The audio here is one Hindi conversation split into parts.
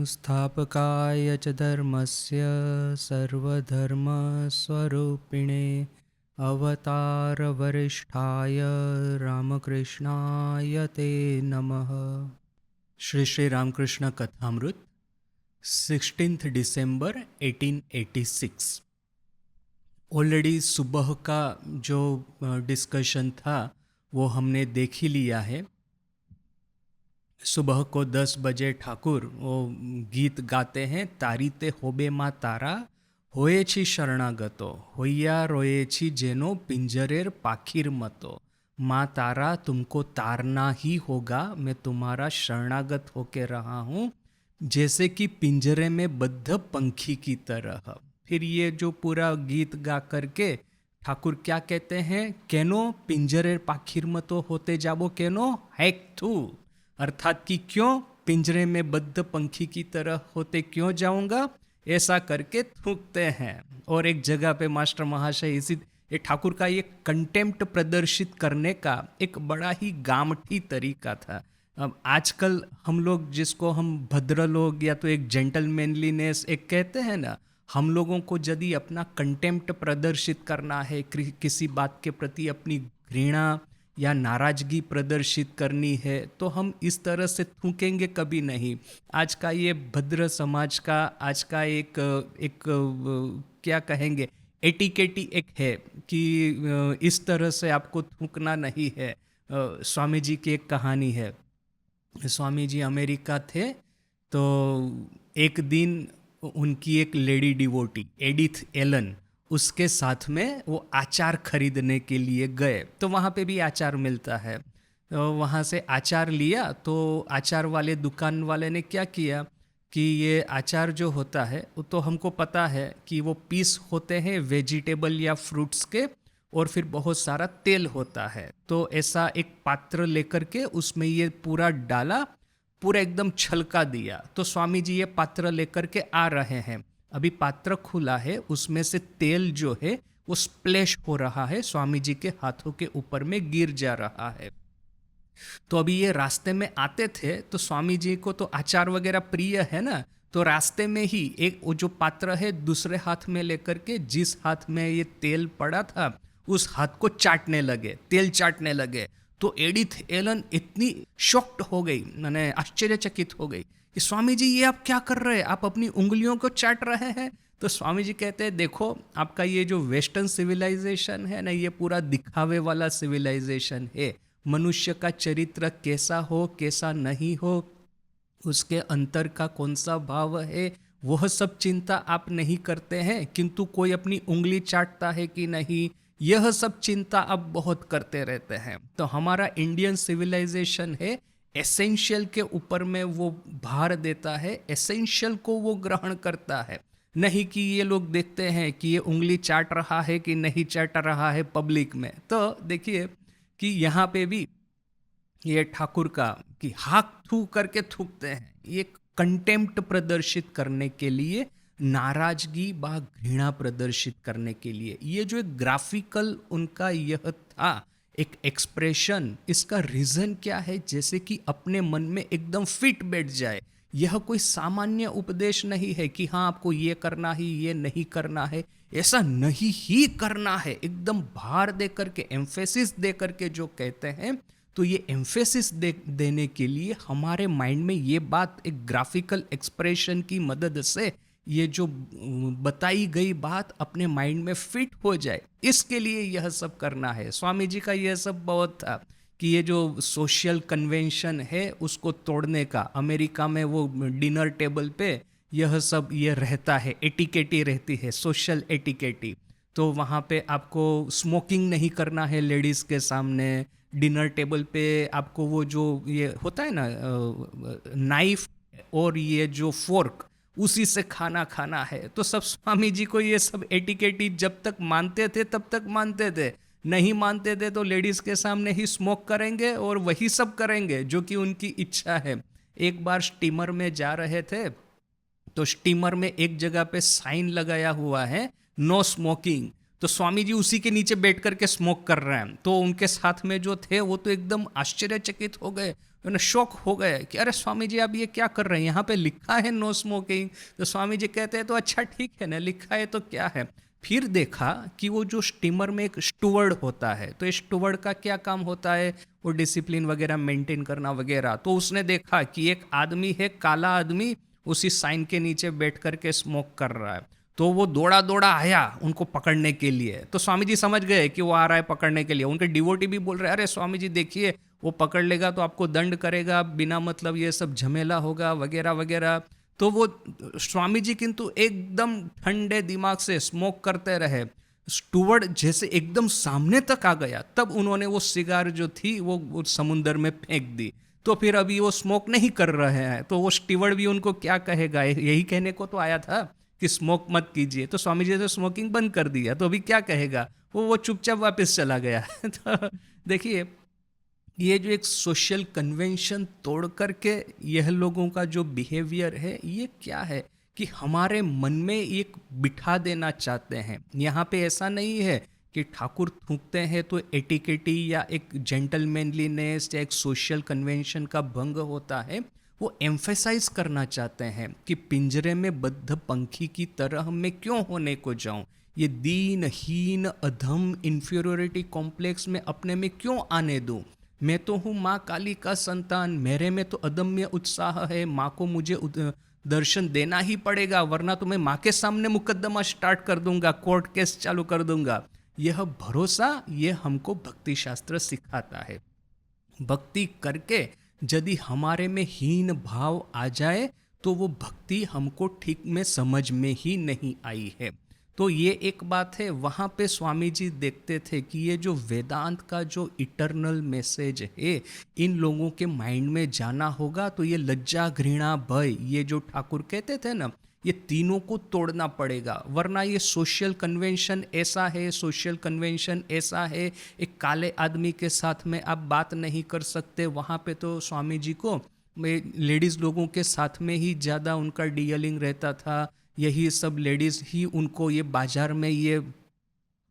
स्थापकाय च धर्मस्य सर्वधर्मस्वरूपिणे अवतारवरिष्ठाय रामकृष्णाय ते नमः। श्री श्री रामकृष्ण कथामृत 16 दिसंबर 1886। ऑलरेडी सुबह का जो डिस्कशन था वो हमने देख ही लिया है। सुबह को 10 बजे ठाकुर वो गीत गाते हैं, तारीते होबे माँ तारा होए छी शरणागतो होइया रोए छी जेनो पिंजरेर पाखिर मतो। माँ तारा तुमको तारना ही होगा, मैं तुम्हारा शरणागत होके रहा हूँ जैसे कि पिंजरे में बद्ध पंखी की तरह। फिर ये जो पूरा गीत गा करके ठाकुर क्या कहते हैं, केनो पिंजरे पाखिर मतो होते जाबो केनो हैक थू, अर्थात कि क्यों पिंजरे में बद्ध पंखी की तरह होते क्यों जाऊंगा, ऐसा करके थूकते हैं। और एक जगह पे मास्टर महाशय इसी ये ठाकुर का ये कंटेम्प्ट प्रदर्शित करने का एक बड़ा ही गामठी तरीका था। अब आजकल हम लोग जिसको हम भद्र लोग या तो एक जेंटलमैनलीनेस एक कहते हैं ना, हम लोगों को यदि अपना कंटेम्प्ट प्रदर्शित करना है, किसी बात के प्रति अपनी घृणा या नाराजगी प्रदर्शित करनी है, तो हम इस तरह से थूकेंगे कभी नहीं। आज का ये भद्र समाज का आज का एक क्या कहेंगे एटिकेटी एक है कि इस तरह से आपको थूकना नहीं है। स्वामी जी की एक कहानी है। स्वामी जी अमेरिका थे, तो एक दिन उनकी एक लेडी डिवोटी एडिथ एलन उसके साथ में वो आचार खरीदने के लिए गए। तो वहाँ पे भी आचार मिलता है, तो वहाँ से आचार लिया। तो आचार वाले दुकान वाले ने क्या किया कि ये आचार जो होता है वो तो हमको पता है कि वो पीस होते हैं वेजिटेबल या फ्रूट्स के, और फिर बहुत सारा तेल होता है। तो ऐसा एक पात्र लेकर के उसमें ये पूरा डाला, पूरा एकदम छलका दिया। तो स्वामी जी ये पात्र लेकर के आ रहे हैं। अभी पात्र खुला है, उसमें से तेल जो है वो स्प्लैश हो रहा है, स्वामी जी के हाथों के ऊपर में गिर जा रहा है। तो अभी ये रास्ते में आते थे, तो स्वामी जी को तो आचार वगैरह प्रिय है ना, तो रास्ते में ही एक वो जो पात्र है दूसरे हाथ में लेकर के जिस हाथ में ये तेल पड़ा था उस हाथ को चाटने लगे, तेल चाटने लगे। तो एडिथ एलन इतनी शॉक्ड हो गई, मैंने आश्चर्यचकित हो गई कि स्वामी जी ये आप क्या कर रहे हैं, आप अपनी उंगलियों को चाट रहे हैं। तो स्वामी जी कहते हैं देखो, आपका ये जो वेस्टर्न सिविलाइजेशन है ना, ये पूरा दिखावे वाला सिविलाइजेशन है। मनुष्य का चरित्र कैसा हो कैसा नहीं हो, उसके अंतर का कौन सा भाव है, वह सब चिंता आप नहीं करते हैं, किंतु कोई अपनी उंगली चाटता है कि नहीं, यह सब चिंता आप बहुत करते रहते हैं। तो हमारा इंडियन सिविलाइजेशन है एसेंशियल के ऊपर में वो भार देता है, एसेंशियल को वो ग्रहण करता है, नहीं कि ये लोग देखते हैं कि ये उंगली चाट रहा है कि नहीं चाट रहा है पब्लिक में। तो देखिए कि यहाँ पे भी ये ठाकुर का कि हाथ थू करके थूकते हैं, ये कंटेम्प्ट प्रदर्शित करने के लिए, नाराजगी व घृणा प्रदर्शित करने के लिए। ये जो एक ग्राफिकल उनका यह था एक एक्सप्रेशन, इसका रीजन क्या है, जैसे कि अपने मन में एकदम फिट बैठ जाए। यह कोई सामान्य उपदेश नहीं है कि हाँ आपको ये करना ही ये नहीं करना है, ऐसा नहीं ही करना है, एकदम भार दे करके एम्फेसिस दे करके जो कहते हैं। तो ये एम्फेसिस देने के लिए हमारे माइंड में ये बात एक ग्राफिकल एक्सप्रेशन की मदद से ये जो बताई गई बात अपने माइंड में फिट हो जाए, इसके लिए यह सब करना है। स्वामी जी का यह सब बहुत था कि ये जो सोशल कन्वेंशन है उसको तोड़ने का। अमेरिका में वो डिनर टेबल पे यह सब ये रहता है, एटिकेटी रहती है, सोशल एटिकेटी। तो वहाँ पे आपको स्मोकिंग नहीं करना है लेडीज़ के सामने, डिनर टेबल पे आपको वो जो ये होता है ना नाइफ और ये जो फोर्क, उसी से खाना खाना है। तो सब स्वामी जी को ये सब एटिकेटी जब तक मानते थे तब तक मानते थे, नहीं मानते थे तो लेडीज़ के सामने ही स्मोक करेंगे और वही सब करेंगे जो कि उनकी इच्छा है। एक बार स्टीमर में जा रहे थे, तो स्टीमर में एक जगह पे साइन लगाया हुआ है नो स्मोकिंग। तो स्वामी जी उसी के नीचे बैठ करके स्मोक कर रहे हैं। तो उनके साथ में जो थे वो तो एकदम आश्चर्यचकित हो गए, उन्हें शौक हो गए कि अरे स्वामी जी आप ये क्या कर रहे हैं, यहाँ पे लिखा है नो स्मोकिंग। तो स्वामी जी कहते हैं तो अच्छा ठीक है ना, लिखा है तो क्या है। फिर देखा कि वो जो स्टीमर में एक स्टूवर्ड होता है, तो स्टूवर्ड का क्या काम होता है, वो डिसिप्लिन वगैरह मेंटेन करना वगैरह। तो उसने देखा कि एक आदमी है, काला आदमी, उसी साइन के नीचे बैठ करके स्मोक कर रहा है। तो वो दौड़ा दौड़ा आया उनको पकड़ने के लिए। तो स्वामी जी समझ गए कि वो आ रहा है पकड़ने के लिए। उनके डिवोटी भी बोल रहे हैं अरे स्वामी जी देखिए वो पकड़ लेगा तो आपको दंड करेगा, बिना मतलब ये सब झमेला होगा वगैरह वगैरह। तो वो स्वामी जी किंतु एकदम ठंडे दिमाग से स्मोक करते रहे। स्टूवर्ड जैसे एकदम सामने तक आ गया तब उन्होंने वो सिगार जो थी वो समुंदर में फेंक दी। तो फिर अभी वो स्मोक नहीं कर रहे हैं, तो वो स्टीवर्ड भी उनको क्या कहेगा, यही कहने को तो आया था कि स्मोक मत कीजिए। तो स्वामी जी ने स्मोकिंग बंद कर दिया, तो अभी क्या कहेगा, वो चुपचाप वापस चला गया। तो देखिए ये जो एक सोशल कन्वेंशन तोड़ करके यह लोगों का जो बिहेवियर है, ये क्या है कि हमारे मन में एक बिठा देना चाहते हैं। यहाँ पे ऐसा नहीं है कि ठाकुर थूकते हैं तो एटिकेटी या एक जेंटलमैनलीनेस या एक सोशल कन्वेंशन का भंग होता है। वो एम्फेसाइज करना चाहते हैं कि पिंजरे में बद्ध पंखी की तरह मैं क्यों होने को जाऊं, ये दीनहीन अधम इंफीरियोरिटी कॉम्प्लेक्स में अपने में क्यों आने दूं। मैं तो हूँ माँ काली का संतान, मेरे में तो अदम्य उत्साह है, माँ को मुझे दर्शन देना ही पड़ेगा, वरना तो मैं माँ के सामने मुकदमा स्टार्ट कर दूंगा, कोर्ट केस चालू कर दूंगा। यह भरोसा ये हमको भक्ति शास्त्र सिखाता है। भक्ति करके यदि हमारे में हीन भाव आ जाए तो वो भक्ति हमको ठीक में समझ में ही नहीं आई है। तो ये एक बात है। वहाँ पे स्वामी जी देखते थे कि ये जो वेदांत का जो इटर्नल मैसेज है इन लोगों के माइंड में जाना होगा, तो ये लज्जा घृणा भय, ये जो ठाकुर कहते थे ना, ये तीनों को तोड़ना पड़ेगा, वरना ये सोशल कन्वेंशन ऐसा है, सोशल कन्वेंशन ऐसा है, एक काले आदमी के साथ में आप बात नहीं कर सकते। वहाँ पे तो स्वामी जी को लेडीज़ लोगों के साथ में ही ज़्यादा उनका डीलिंग रहता था। यही सब लेडीज़ ही उनको ये बाज़ार में ये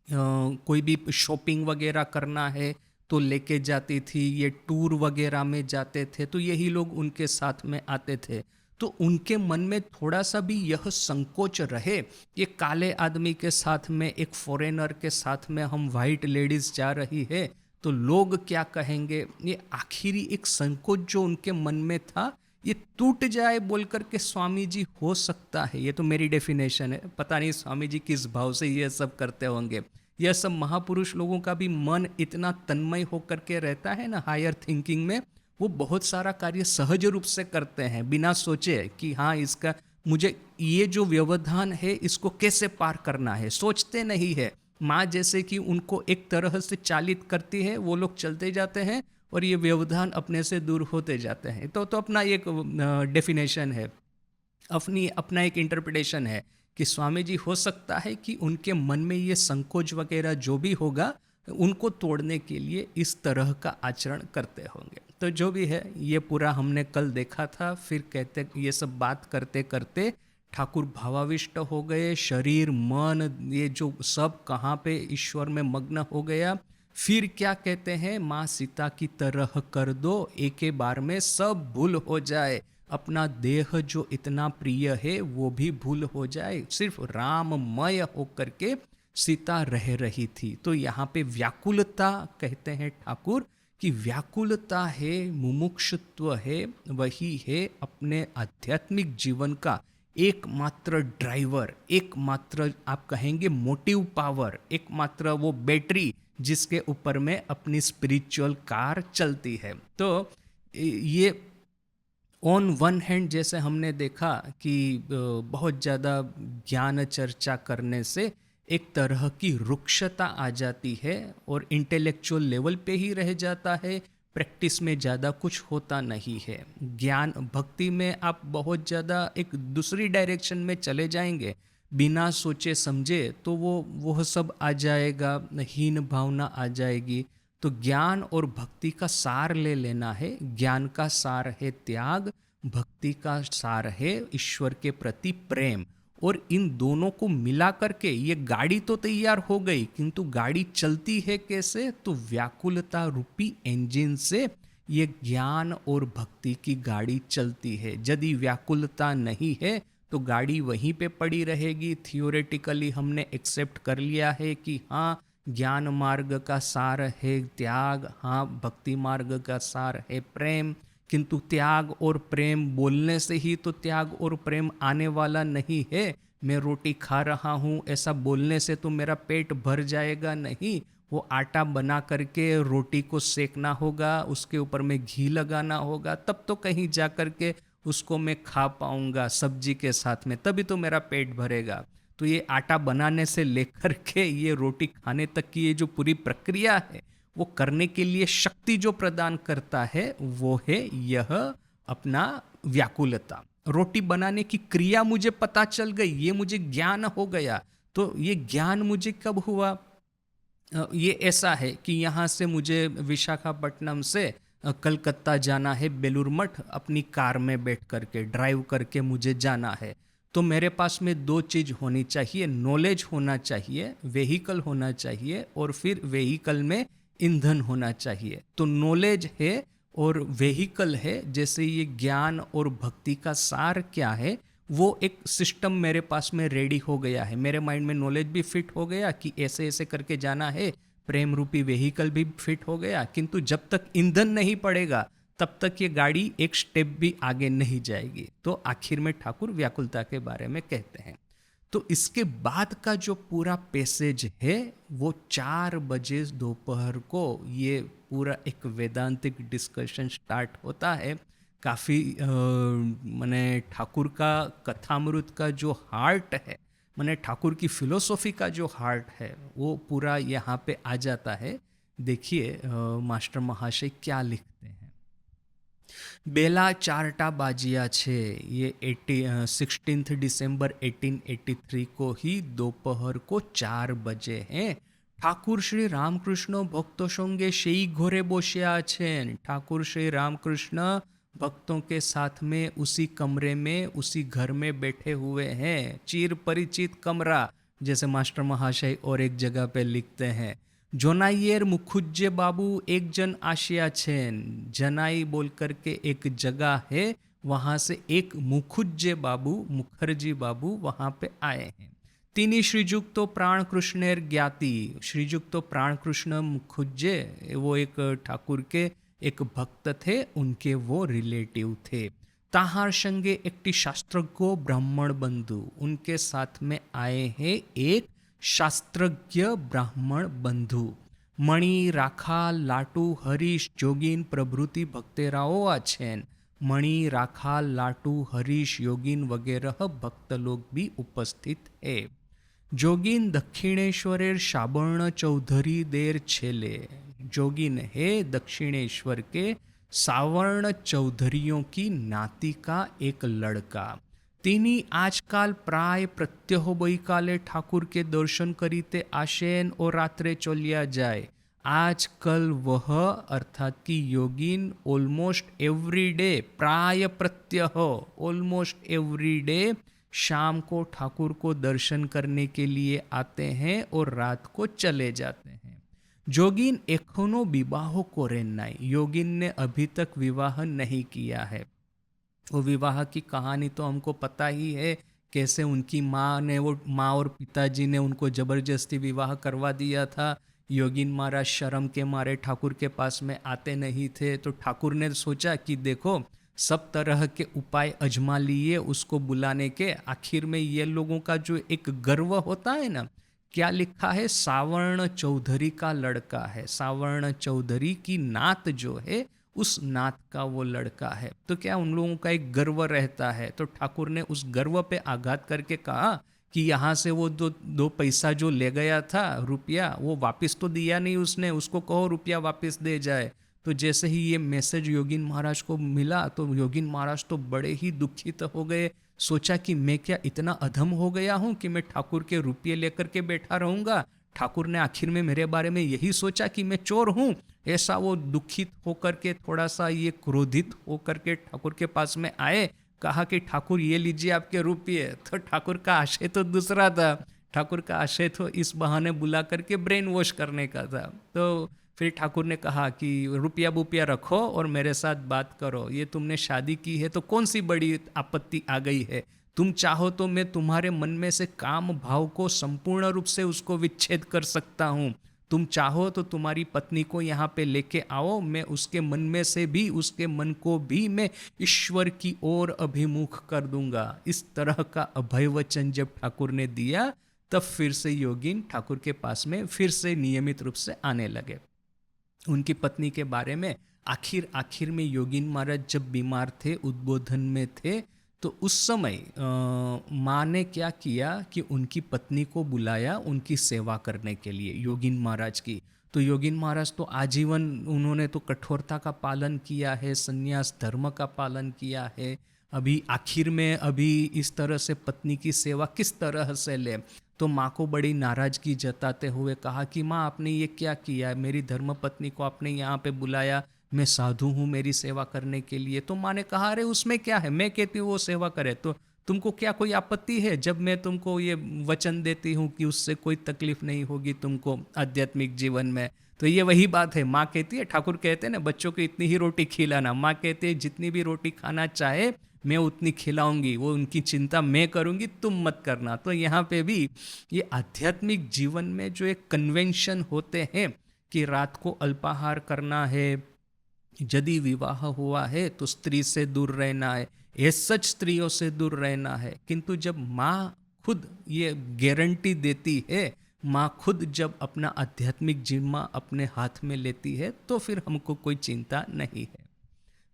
कोई भी शॉपिंग वगैरह करना है तो लेके जाती थी, ये टूर वगैरह में जाते थे तो यही लोग उनके साथ में आते थे। तो उनके मन में थोड़ा सा भी यह संकोच रहे कि काले आदमी के साथ में, एक फॉरेनर के साथ में हम वाइट लेडीज़ जा रही है तो लोग क्या कहेंगे, ये आखिरी एक संकोच जो उनके मन में था ये टूट जाए बोल करके स्वामी जी, हो सकता है, ये तो मेरी डेफिनेशन है, पता नहीं स्वामी जी किस भाव से ये सब करते होंगे। यह सब महापुरुष लोगों का भी मन इतना तन्मय होकर के रहता है ना हायर थिंकिंग में, वो बहुत सारा कार्य सहज रूप से करते हैं बिना सोचे कि हाँ इसका मुझे ये जो व्यवधान है इसको कैसे पार करना है, सोचते नहीं है। माँ जैसे कि उनको एक तरह से चालित करती है, वो लोग चलते जाते हैं और ये व्यवधान अपने से दूर होते जाते हैं। तो अपना एक डेफिनेशन है, अपना एक इंटरप्रिटेशन है कि स्वामी जी हो सकता है कि उनके मन में ये संकोच वगैरह जो भी होगा उनको तोड़ने के लिए इस तरह का आचरण करते होंगे। तो जो भी है ये पूरा हमने कल देखा था। फिर कहते ये सब बात करते करते ठाकुर भावाविष्ट हो गए, शरीर मन ये जो सब कहाँ पे ईश्वर में मग्न हो गया। फिर क्या कहते हैं, माँ सीता की तरह कर दो, एक बार में सब भूल हो जाए, अपना देह जो इतना प्रिय है वो भी भूल हो जाए, सिर्फ राममय होकर के सीता रह रही थी। तो यहाँ पे व्याकुलता कहते हैं ठाकुर कि व्याकुलता है, मुमुक्षुत्व है, वही है अपने आध्यात्मिक जीवन का एकमात्र ड्राइवर, एकमात्र आप कहेंगे मोटिव पावर, एकमात्र वो बैटरी जिसके ऊपर में अपनी स्पिरिचुअल कार चलती है। तो ये ऑन वन हैंड जैसे हमने देखा कि बहुत ज़्यादा ज्ञान चर्चा करने से एक तरह की रुक्षता आ जाती है और इंटेलेक्चुअल लेवल पे ही रह जाता है, प्रैक्टिस में ज़्यादा कुछ होता नहीं है। ज्ञान भक्ति में आप बहुत ज़्यादा एक दूसरी डायरेक्शन में चले जाएंगे बिना सोचे समझे, तो वो सब आ जाएगा, हीन भावना आ जाएगी। तो ज्ञान और भक्ति का सार ले लेना है। ज्ञान का सार है त्याग, भक्ति का सार है ईश्वर के प्रति प्रेम, और इन दोनों को मिला करके ये गाड़ी तो तैयार हो गई, किंतु गाड़ी चलती है कैसे? तो व्याकुलता रूपी इंजन से ये ज्ञान और भक्ति की गाड़ी चलती है। यदि व्याकुलता नहीं है तो गाड़ी वहीं पे पड़ी रहेगी। थियोरेटिकली हमने एक्सेप्ट कर लिया है कि हाँ, ज्ञान मार्ग का सार है त्याग, हाँ भक्ति मार्ग का सार है प्रेम, किंतु त्याग और प्रेम बोलने से ही तो त्याग और प्रेम आने वाला नहीं है। मैं रोटी खा रहा हूँ ऐसा बोलने से तो मेरा पेट भर जाएगा नहीं। वो आटा बना करके रोटी को सेकना होगा, उसके ऊपर में घी लगाना होगा, तब तो कहीं जा करके उसको मैं खा पाऊंगा सब्जी के साथ में, तभी तो मेरा पेट भरेगा। तो ये आटा बनाने से लेकर के ये रोटी खाने तक की ये जो पूरी प्रक्रिया है, वो करने के लिए शक्ति जो प्रदान करता है वो है यह अपना व्याकुलता। रोटी बनाने की क्रिया मुझे पता चल गई, ये मुझे ज्ञान हो गया। तो ये ज्ञान मुझे कब हुआ? ये ऐसा है कि यहाँ से मुझे विशाखापट्टनम से कलकत्ता जाना है, बेलूर मठ अपनी कार में बैठ करके ड्राइव करके मुझे जाना है। तो मेरे पास में दो चीज़ होनी चाहिए, नॉलेज होना चाहिए, वेहिकल होना चाहिए, और फिर वेहिकल में ईंधन होना चाहिए। तो नॉलेज है और वेहिकल है, जैसे ये ज्ञान और भक्ति का सार क्या है, वो एक सिस्टम मेरे पास में रेडी हो गया है। मेरे माइंड में नॉलेज भी फिट हो गया कि ऐसे ऐसे करके जाना है, प्रेम रूपी वेहिकल भी फिट हो गया, किंतु जब तक ईंधन नहीं पड़ेगा तब तक ये गाड़ी एक स्टेप भी आगे नहीं जाएगी। तो आखिर में ठाकुर व्याकुलता के बारे में कहते हैं। तो इसके बाद का जो पूरा पैसेज है वो 4 बजे दोपहर को ये पूरा एक वेदांतिक डिस्कशन स्टार्ट होता है। काफ़ी माने ठाकुर का कथामृत का जो हार्ट है, माने ठाकुर की फिलोसॉफी का जो हार्ट है, वो पूरा यहाँ पे आ जाता है। देखिए मास्टर महाशय क्या लिखते हैं। बेला 4टा बाजिया छे, ये 16 दिसंबर 1883 को ही दोपहर को 4 बजे हैं। ठाकुर श्री रामकृष्ण भक्तों संगे शेई घोरे बोसिया आछेन। ठाकुर श्री रामकृष्ण भक्तों के साथ में उसी कमरे में, उसी घर में बैठे हुए हैं। चिर परिचित कमरा, जैसे मास्टर महाशय और एक जगह पे लिखते हैं। जोनाइयर मुखुज्जे बाबू एक जन आशिया छेन। जनाई बोल करके एक जगह है, वहाँ से एक मुखुज्जे बाबू, मुखर्जी बाबू वहाँ पे आए हैं। तिनी श्रीजुक्तो प्राण कृष्णेर ज्ञाति। श्रीजुक्तो प्राण कृष्ण मुखुज्जे वो एक ठाकुर के एक भक्त थे, उनके वो रिलेटिव थे। ताहार संगे एकटी शास्त्रज्ञ ब्राह्मण बंधु, उनके साथ में आए हैं एक शास्त्रज्ञ ब्राह्मण बंधु। मणि राखा लाटू हरीश जोगिन प्रभृति भक्तेराओ आछेन। मणि राखा लाटू हरीश योगिन वगैरह भक्त लोग भी उपस्थित है। जोगिन दक्षिणेश्वरेर सावर्ण चौधरी देर छेले। जोगिन है दक्षिणेश्वर के सावर्ण चौधरियों की नाती का एक लड़का। तिनी आजकाल प्राय प्रत्यह बैकाले ठाकुर के दर्शन करीते आशेन और रात्रे चलिया जाए। आजकल वह अर्थात कि योगिन ऑलमोस्ट एवरी डे, प्राय प्रत्यह ऑलमोस्ट एवरी डे शाम को ठाकुर को दर्शन करने के लिए आते हैं और रात को चले जाते हैं। जोगिन एखोनो विवाह कोरेन नाई। योगिन ने अभी तक विवाह नहीं किया है। वो विवाह की कहानी तो हमको पता ही है, कैसे उनकी माँ और पिताजी ने उनको जबरदस्ती विवाह करवा दिया था। योगिन महाराज शर्म के मारे ठाकुर के पास में आते नहीं थे, तो ठाकुर ने सोचा कि देखो सब तरह के उपाय अजमा लिए उसको बुलाने के। आखिर में ये लोगों का जो एक गर्व होता है ना, क्या लिखा है, सावर्ण चौधरी का लड़का है। सावर्ण चौधरी की नात जो है उस नात का वो लड़का है। तो क्या उन लोगों का एक गर्व रहता है। तो ठाकुर ने उस गर्व पे आघात करके कहा कि यहाँ से वो दो पैसा जो ले गया था रुपया, वो वापस तो दिया नहीं उसने, उसको कहो रुपया वापस दे जाए। तो जैसे ही ये मैसेज योगिन महाराज को मिला तो योगिन महाराज तो बड़े ही दुखित हो गए। सोचा कि मैं क्या इतना अधम हो गया हूँ कि मैं ठाकुर के रुपये लेकर के बैठा रहूँगा। ठाकुर ने आखिर में मेरे बारे में यही सोचा कि मैं चोर हूँ। ऐसा वो दुखित होकर के, थोड़ा सा ये क्रोधित होकर के ठाकुर के पास में आए। कहा कि ठाकुर ये लीजिए आपके रुपये, तो ठाकुर का आशय तो दूसरा था। ठाकुर का आशय तो इस बहाने बुला करके ब्रेन वॉश करने का था। तो फिर ठाकुर ने कहा कि रुपया बुपया रखो और मेरे साथ बात करो, ये तुमने शादी की है तो कौन सी बड़ी आपत्ति आ गई है, तुम चाहो तो मैं तुम्हारे मन में से काम भाव को संपूर्ण रूप से उसको विच्छेद कर सकता हूँ, तुम चाहो तो तुम्हारी पत्नी को यहाँ पे लेके आओ, मैं उसके मन में से भी, उसके मन को भी मैं ईश्वर की ओर अभिमुख कर दूंगा। इस तरह का अभय वचन जब ठाकुर ने दिया, तब फिर से योगिन ठाकुर के पास में फिर से नियमित रूप से आने लगे। उनकी पत्नी के बारे में आखिर में योगिन महाराज जब बीमार थे, उद्बोधन में थे, तो उस समय माँ ने क्या किया कि उनकी पत्नी को बुलाया उनकी सेवा करने के लिए, योगिन महाराज की। तो योगिन महाराज तो आजीवन उन्होंने तो कठोरता का पालन किया है, संन्यास धर्म का पालन किया है। अभी आखिर में अभी इस तरह से पत्नी की सेवा किस तरह से ले, तो माँ को बड़ी नाराजगी जताते हुए कहा कि माँ आपने ये क्या किया, मेरी धर्म पत्नी को आपने यहाँ पे बुलाया, मैं साधु हूँ मेरी सेवा करने के लिए। तो माँ ने कहा अरे उसमें क्या है, मैं कहती हूँ वो सेवा करे, तो तुमको क्या कोई आपत्ति है जब मैं तुमको ये वचन देती हूँ कि उससे कोई तकलीफ नहीं होगी तुमको आध्यात्मिक जीवन में। तो ये वही बात है, माँ कहती है, ठाकुर कहते हैं ना बच्चों को इतनी ही रोटी खिलाना, माँ कहते हैं जितनी भी रोटी खाना चाहे मैं उतनी खिलाऊंगी, वो उनकी चिंता मैं करूंगी, तुम मत करना। तो यहाँ पे भी ये आध्यात्मिक जीवन में जो एक कन्वेंशन होते हैं कि रात को अल्पाहार करना है, यदि विवाह हुआ है तो स्त्री से दूर रहना है, ये सच स्त्रियों से दूर रहना है, किंतु जब माँ खुद ये गारंटी देती है, माँ खुद जब अपना आध्यात्मिक जिम्मा अपने हाथ में लेती है, तो फिर हमको कोई चिंता नहीं है।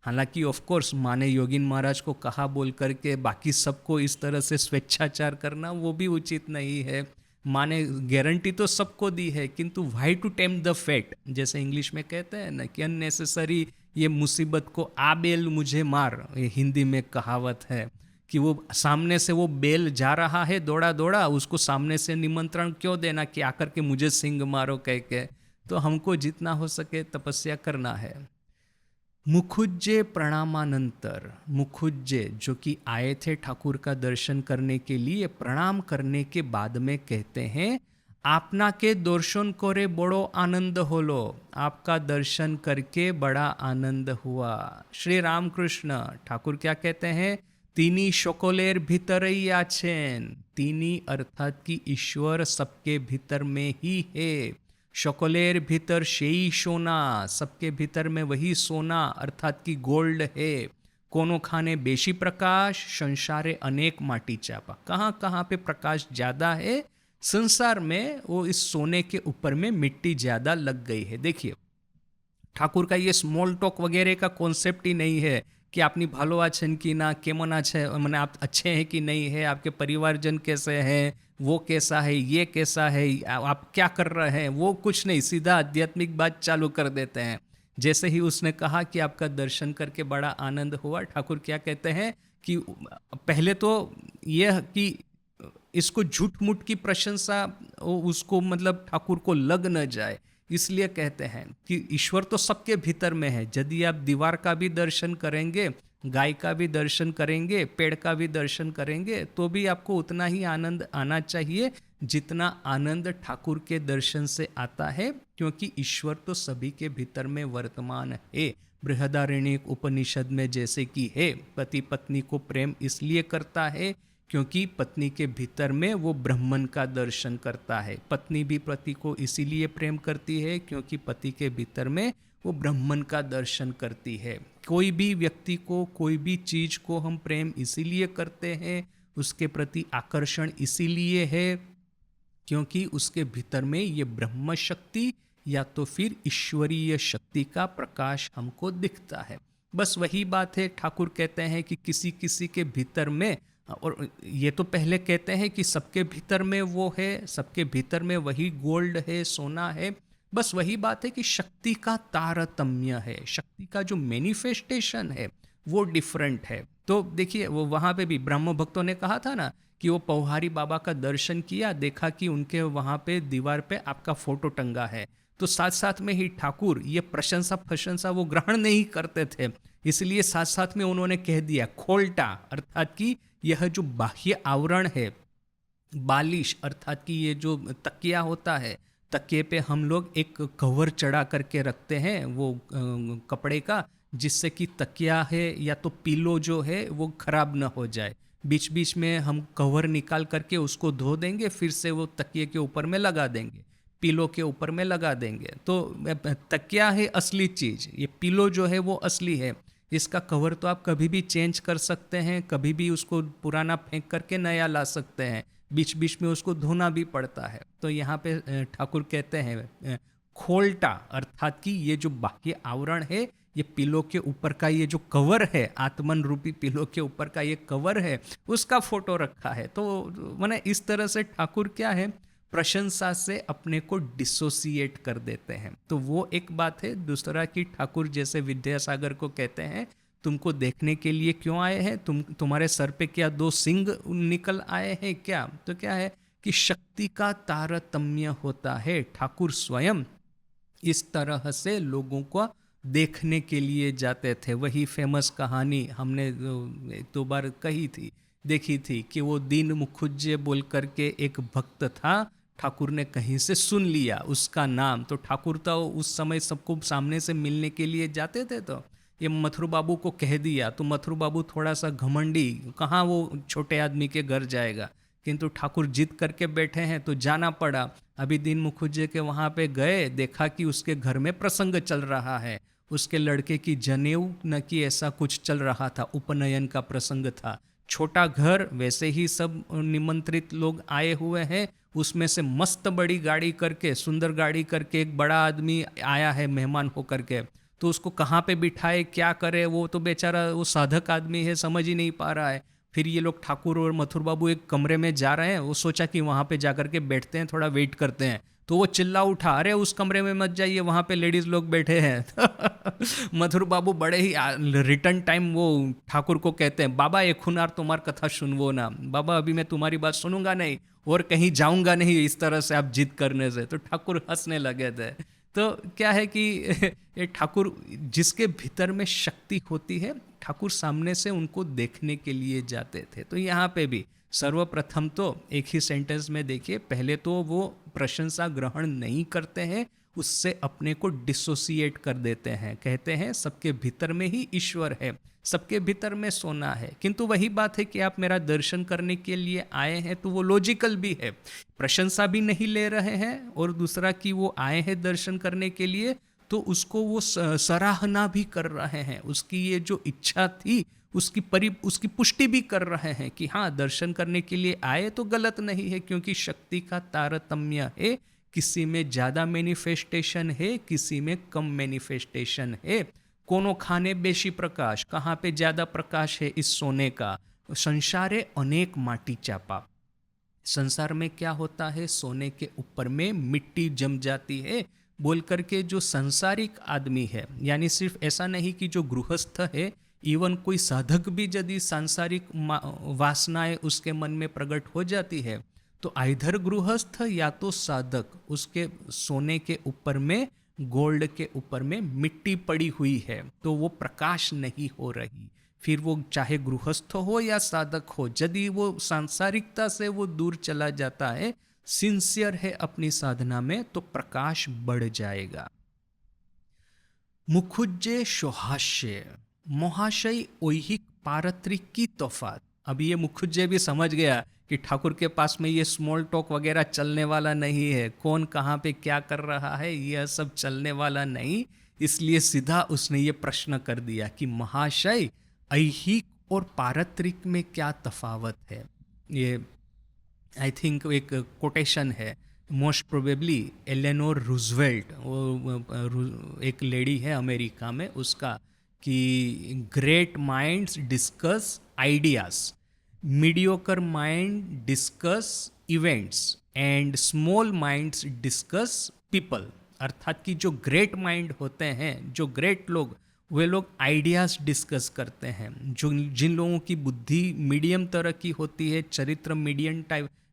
हालांकि ऑफ कोर्स माँ ने योगिन महाराज को कहा बोल करके बाकी सबको इस तरह से स्वेच्छाचार करना वो भी उचित नहीं है। माँ ने गारंटी तो सबको दी है, किंतु why to tempt the fate, जैसे इंग्लिश में कहते हैं ना कि अननेसेसरी ये मुसीबत को आ बेल मुझे मार, ये हिंदी में कहावत है कि वो सामने से वो बेल जा रहा है दौड़ा दौड़ा, उसको सामने से निमंत्रण क्यों देना कि आकर के मुझे सिंग मारो कह के। तो हमको जितना हो सके तपस्या करना है। मुखुज्जे प्रणामानंतर, मुखुज्जे जो कि आए थे ठाकुर का दर्शन करने के लिए, प्रणाम करने के बाद में कहते हैं आपना के दर्शन करे बड़ो आनंद होलो, आपका दर्शन करके बड़ा आनंद हुआ। श्री रामकृष्ण ठाकुर क्या कहते हैं, तीनी शकोलेर भीतर ही आछेन, तीनी अर्थात कि ईश्वर सबके भीतर में ही है। शकोलेर भीतर शेई सोना, सबके भीतर में वही सोना अर्थात कि गोल्ड है। कोनो खाने बेशी प्रकाश, संसारे अनेक माटी चापा, कहाँ कहाँ पे प्रकाश ज्यादा है संसार में, वो इस सोने के ऊपर में मिट्टी ज्यादा लग गई है। देखिए ठाकुर का ये स्मॉल टॉक वगैरह का कॉन्सेप्ट ही नहीं है कि आपनी भालो आछन की ना, केमन आछे, मैंने आप अच्छे हैं कि नहीं है, आपके परिवारजन कैसे हैं, वो कैसा है, ये कैसा है, आप क्या कर रहे हैं, वो कुछ नहीं, सीधा आध्यात्मिक बात चालू कर देते हैं। जैसे ही उसने कहा कि आपका दर्शन करके बड़ा आनंद हुआ, ठाकुर क्या कहते हैं कि पहले तो यह कि इसको झूठ मूठ की प्रशंसा उसको मतलब ठाकुर को लग न जाए, इसलिए कहते हैं कि ईश्वर तो सबके भीतर में है। यदि आप दीवार का भी दर्शन करेंगे, गाय का भी दर्शन करेंगे, पेड़ का भी दर्शन करेंगे, तो भी आपको उतना ही आनंद आना चाहिए जितना आनंद ठाकुर के दर्शन से आता है, क्योंकि ईश्वर तो सभी के भीतर में वर्तमान है। बृहदारण्यक उपनिषद में जैसे कि है, पति पत्नी को प्रेम इसलिए करता है क्योंकि पत्नी के भीतर में वो ब्रह्मन का दर्शन करता है। पत्नी भी पति को इसीलिए प्रेम करती है क्योंकि पति के भीतर में वो ब्रह्मन का दर्शन करती है। कोई भी व्यक्ति को, कोई भी चीज को हम प्रेम इसीलिए करते हैं, उसके प्रति आकर्षण इसीलिए है क्योंकि उसके भीतर में ये ब्रह्म शक्ति या तो फिर ईश्वरीय शक्ति का प्रकाश हमको दिखता है। बस वही बात है, ठाकुर कहते हैं कि किसी किसी के भीतर में, और ये तो पहले कहते हैं कि सबके भीतर में वो है, सबके भीतर में वही गोल्ड है, सोना है। बस वही बात है कि शक्ति का तारतम्य है, शक्ति का जो मैनिफेस्टेशन है वो डिफरेंट है। तो देखिए वो वहाँ पे भी ब्रह्म भक्तों ने कहा था ना कि वो पौहारी बाबा का दर्शन किया, देखा कि उनके वहाँ पे दीवार पे आपका फोटो टंगा है, तो साथ साथ में ही ठाकुर ये प्रशंसा वो ग्रहण नहीं करते थे, इसलिए साथ साथ में उन्होंने कह दिया खोल्टा, अर्थात कि यह जो बाह्य आवरण है, बालिश अर्थात कि ये जो तकिया होता है, तकिए पे हम लोग एक कवर चढ़ा करके रखते हैं वो कपड़े का, जिससे कि तकिया है या तो पिलो जो है वो खराब ना हो जाए। बीच बीच में हम कवर निकाल करके उसको धो देंगे, फिर से वो तकिए के ऊपर में लगा देंगे, पिलो के ऊपर में लगा देंगे। तो तकिया है असली चीज़, ये पिलो जो है वो असली है। इसका कवर तो आप कभी भी चेंज कर सकते हैं, कभी भी उसको पुराना फेंक करके नया ला सकते हैं, बीच बीच में उसको धोना भी पड़ता है। तो यहाँ पे ठाकुर कहते हैं खोल्टा, अर्थात कि ये जो बाह्य आवरण है, ये पिलो के ऊपर का ये जो कवर है, आत्मन रूपी पिलो के ऊपर का ये कवर है, उसका फोटो रखा है। तो माने इस तरह से ठाकुर क्या है, प्रशंसा से अपने को डिसोसिएट कर देते हैं। तो वो एक बात है। दूसरा कि ठाकुर जैसे विद्यासागर को कहते हैं तुमको देखने के लिए क्यों आए हैं, तुम्हारे सर पे क्या दो सिंग निकल आए हैं क्या? तो क्या है कि शक्ति का तारतम्य होता है। ठाकुर स्वयं इस तरह से लोगों को देखने के लिए जाते थे। वही फेमस कहानी हमने एक दो बार कही थी, देखी थी कि वो दीन मुखुज्जे बोल करके एक भक्त था, ठाकुर ने कहीं से सुन लिया उसका नाम। तो ठाकुर तो उस समय सबको सामने से मिलने के लिए जाते थे, तो ये मथुर बाबू को कह दिया। तो मथुर बाबू थोड़ा सा घमंडी, कहाँ वो छोटे आदमी के घर जाएगा, किंतु ठाकुर जिद करके बैठे हैं तो जाना पड़ा। अभी दीन मुखुज्जे के वहाँ पे गए, देखा कि उसके घर में प्रसंग चल रहा है, उसके लड़के की जनेऊ न कि ऐसा कुछ चल रहा था, उपनयन का प्रसंग था। छोटा घर, वैसे ही सब निमंत्रित लोग आए हुए हैं, उसमें से मस्त बड़ी गाड़ी करके, सुंदर गाड़ी करके एक बड़ा आदमी आया है मेहमान होकर के। तो उसको कहाँ पे बिठाए, क्या करे, वो तो बेचारा वो साधक आदमी है, समझ ही नहीं पा रहा है। फिर ये लोग ठाकुर और मथुर बाबू एक कमरे में जा रहे हैं, वो सोचा कि वहाँ पे जाकर के बैठते हैं, थोड़ा वेट करते हैं। तो वो चिल्ला उठा, अरे उस कमरे में मत जाइए, वहाँ पे लेडीज लोग बैठे हैं। मथुर बाबू बड़े ही रिटर्न टाइम वो ठाकुर को कहते हैं, बाबा एक खुनार तुम्हार कथा सुनवो ना, बाबा अभी मैं तुम्हारी बात सुनूंगा नहीं और कहीं जाऊंगा नहीं इस तरह से आप जिद करने से। तो ठाकुर हंसने लगे थे। तो क्या है कि ये ठाकुर जिसके भीतर में शक्ति होती है, ठाकुर सामने से उनको देखने के लिए जाते थे। तो यहाँ पे भी सर्वप्रथम तो एक ही सेंटेंस में देखिए, पहले तो वो प्रशंसा ग्रहण नहीं करते हैं, उससे अपने को डिसोसिएट कर देते हैं। कहते हैं सबके भीतर में ही ईश्वर है, सबके भीतर में सोना है। किंतु वही बात है कि आप मेरा दर्शन करने के लिए आए हैं, तो वो लॉजिकल भी है, प्रशंसा भी नहीं ले रहे हैं, और दूसरा कि वो आए हैं दर्शन करने के लिए तो उसको वो सराहना भी कर रहे हैं, उसकी ये जो इच्छा थी उसकी पुष्टि भी कर रहे हैं कि हाँ दर्शन करने के लिए आए तो गलत नहीं है, क्योंकि शक्ति का तारतम्य है, किसी में ज़्यादा मैनिफेस्टेशन है, किसी में कम मैनिफेस्टेशन है। कोनो खाने बेशी प्रकाश, कहाँ पे ज़्यादा प्रकाश है इस सोने का। संसारे अनेक माटी चापा, संसार में क्या होता है, सोने के ऊपर में मिट्टी जम जाती है बोल करके जो संसारिक आदमी है, यानी सिर्फ ऐसा नहीं कि जो गृहस्थ है, इवन कोई साधक भी यदि सांसारिक वासनाएं उसके मन में प्रकट हो जाती है, तो आइधर गृहस्थ या तो साधक, उसके सोने के ऊपर में, गोल्ड के ऊपर में मिट्टी पड़ी हुई है, तो वो प्रकाश नहीं हो रही। फिर वो चाहे गृहस्थ हो या साधक हो, यदि वो सांसारिकता से वो दूर चला जाता है, सिंसियर है अपनी साधना में, तो प्रकाश बढ़ जाएगा। मुखुज्जे सोहास्य महाशय ओहिक पारत्रिक की तोफात। अब ये मुखुज्जे भी समझ गया कि ठाकुर के पास में ये स्मॉल टॉक वगैरह चलने वाला नहीं है, कौन कहाँ पे क्या कर रहा है यह सब चलने वाला नहीं। इसलिए सीधा उसने ये प्रश्न कर दिया कि महाशय ऐहिक और पारत्रिक में क्या तफावत है। ये आई थिंक एक कोटेशन है, मोस्ट प्रोबेबली एलेनोर रूजवेल्ट, वो एक लेडी है अमेरिका में, उसका कि great minds discuss ideas, mediocre mind discuss events and small minds discuss people. अर्थात कि जो ग्रेट माइंड होते हैं, जो ग्रेट लोग, वे लोग आइडियाज़ डिस्कस करते हैं। जो जिन लोगों की बुद्धि मीडियम तरह की होती है, चरित्र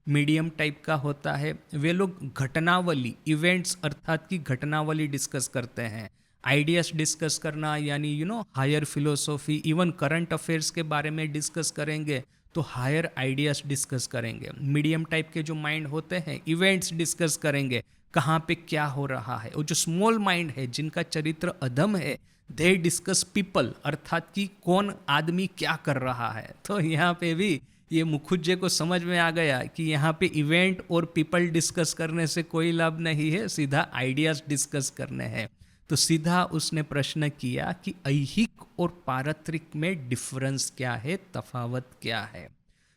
मीडियम टाइप का होता है, वे लोग घटनावली, इवेंट्स अर्थात की घटनावली डिस्कस करते हैं। आइडियाज डिस्कस करना, यानी higher philosophy, even current affairs के बारे में डिस्कस करेंगे तो हायर आइडियाज डिस्कस करेंगे। मीडियम टाइप के जो माइंड होते हैं इवेंट्स डिस्कस करेंगे, कहाँ पे क्या हो रहा है। और जो स्मॉल माइंड है, जिनका चरित्र अधम है, दे डिस्कस पीपल, अर्थात कि कौन आदमी क्या कर रहा है। तो यहाँ पे भी ये मुखुज्जे को समझ में आ गया कि यहाँ पे इवेंट और पीपल डिस्कस करने से कोई लाभ नहीं है, सीधा आइडियाज डिस्कस करने हैं। तो सीधा उसने प्रश्न किया कि ऐहिक और पारत्रिक में डिफरेंस क्या है, तफावत क्या है।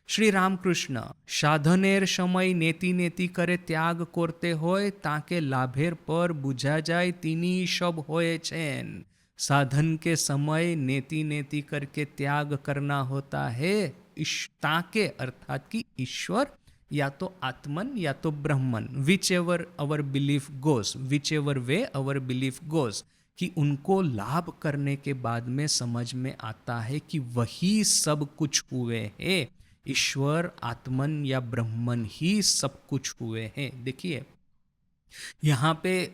श्री रामकृष्ण, साधनेर समय नेति नेति करे त्याग करते होय, ताके लाभेर पर बुझा जाए तीनी सब होए छेन। साधन के समय नेति नेति करके त्याग करना होता है, ताके अर्थात कि ईश्वर या तो आत्मन या तो Brahman, whichever our belief goes, whichever way our belief goes, कि उनको लाभ करने के बाद में समझ में आता है कि वही सब कुछ हुए हैं, ईश्वर, आत्मन या ब्रह्मन ही सब कुछ हुए हैं। देखिए यहाँ पे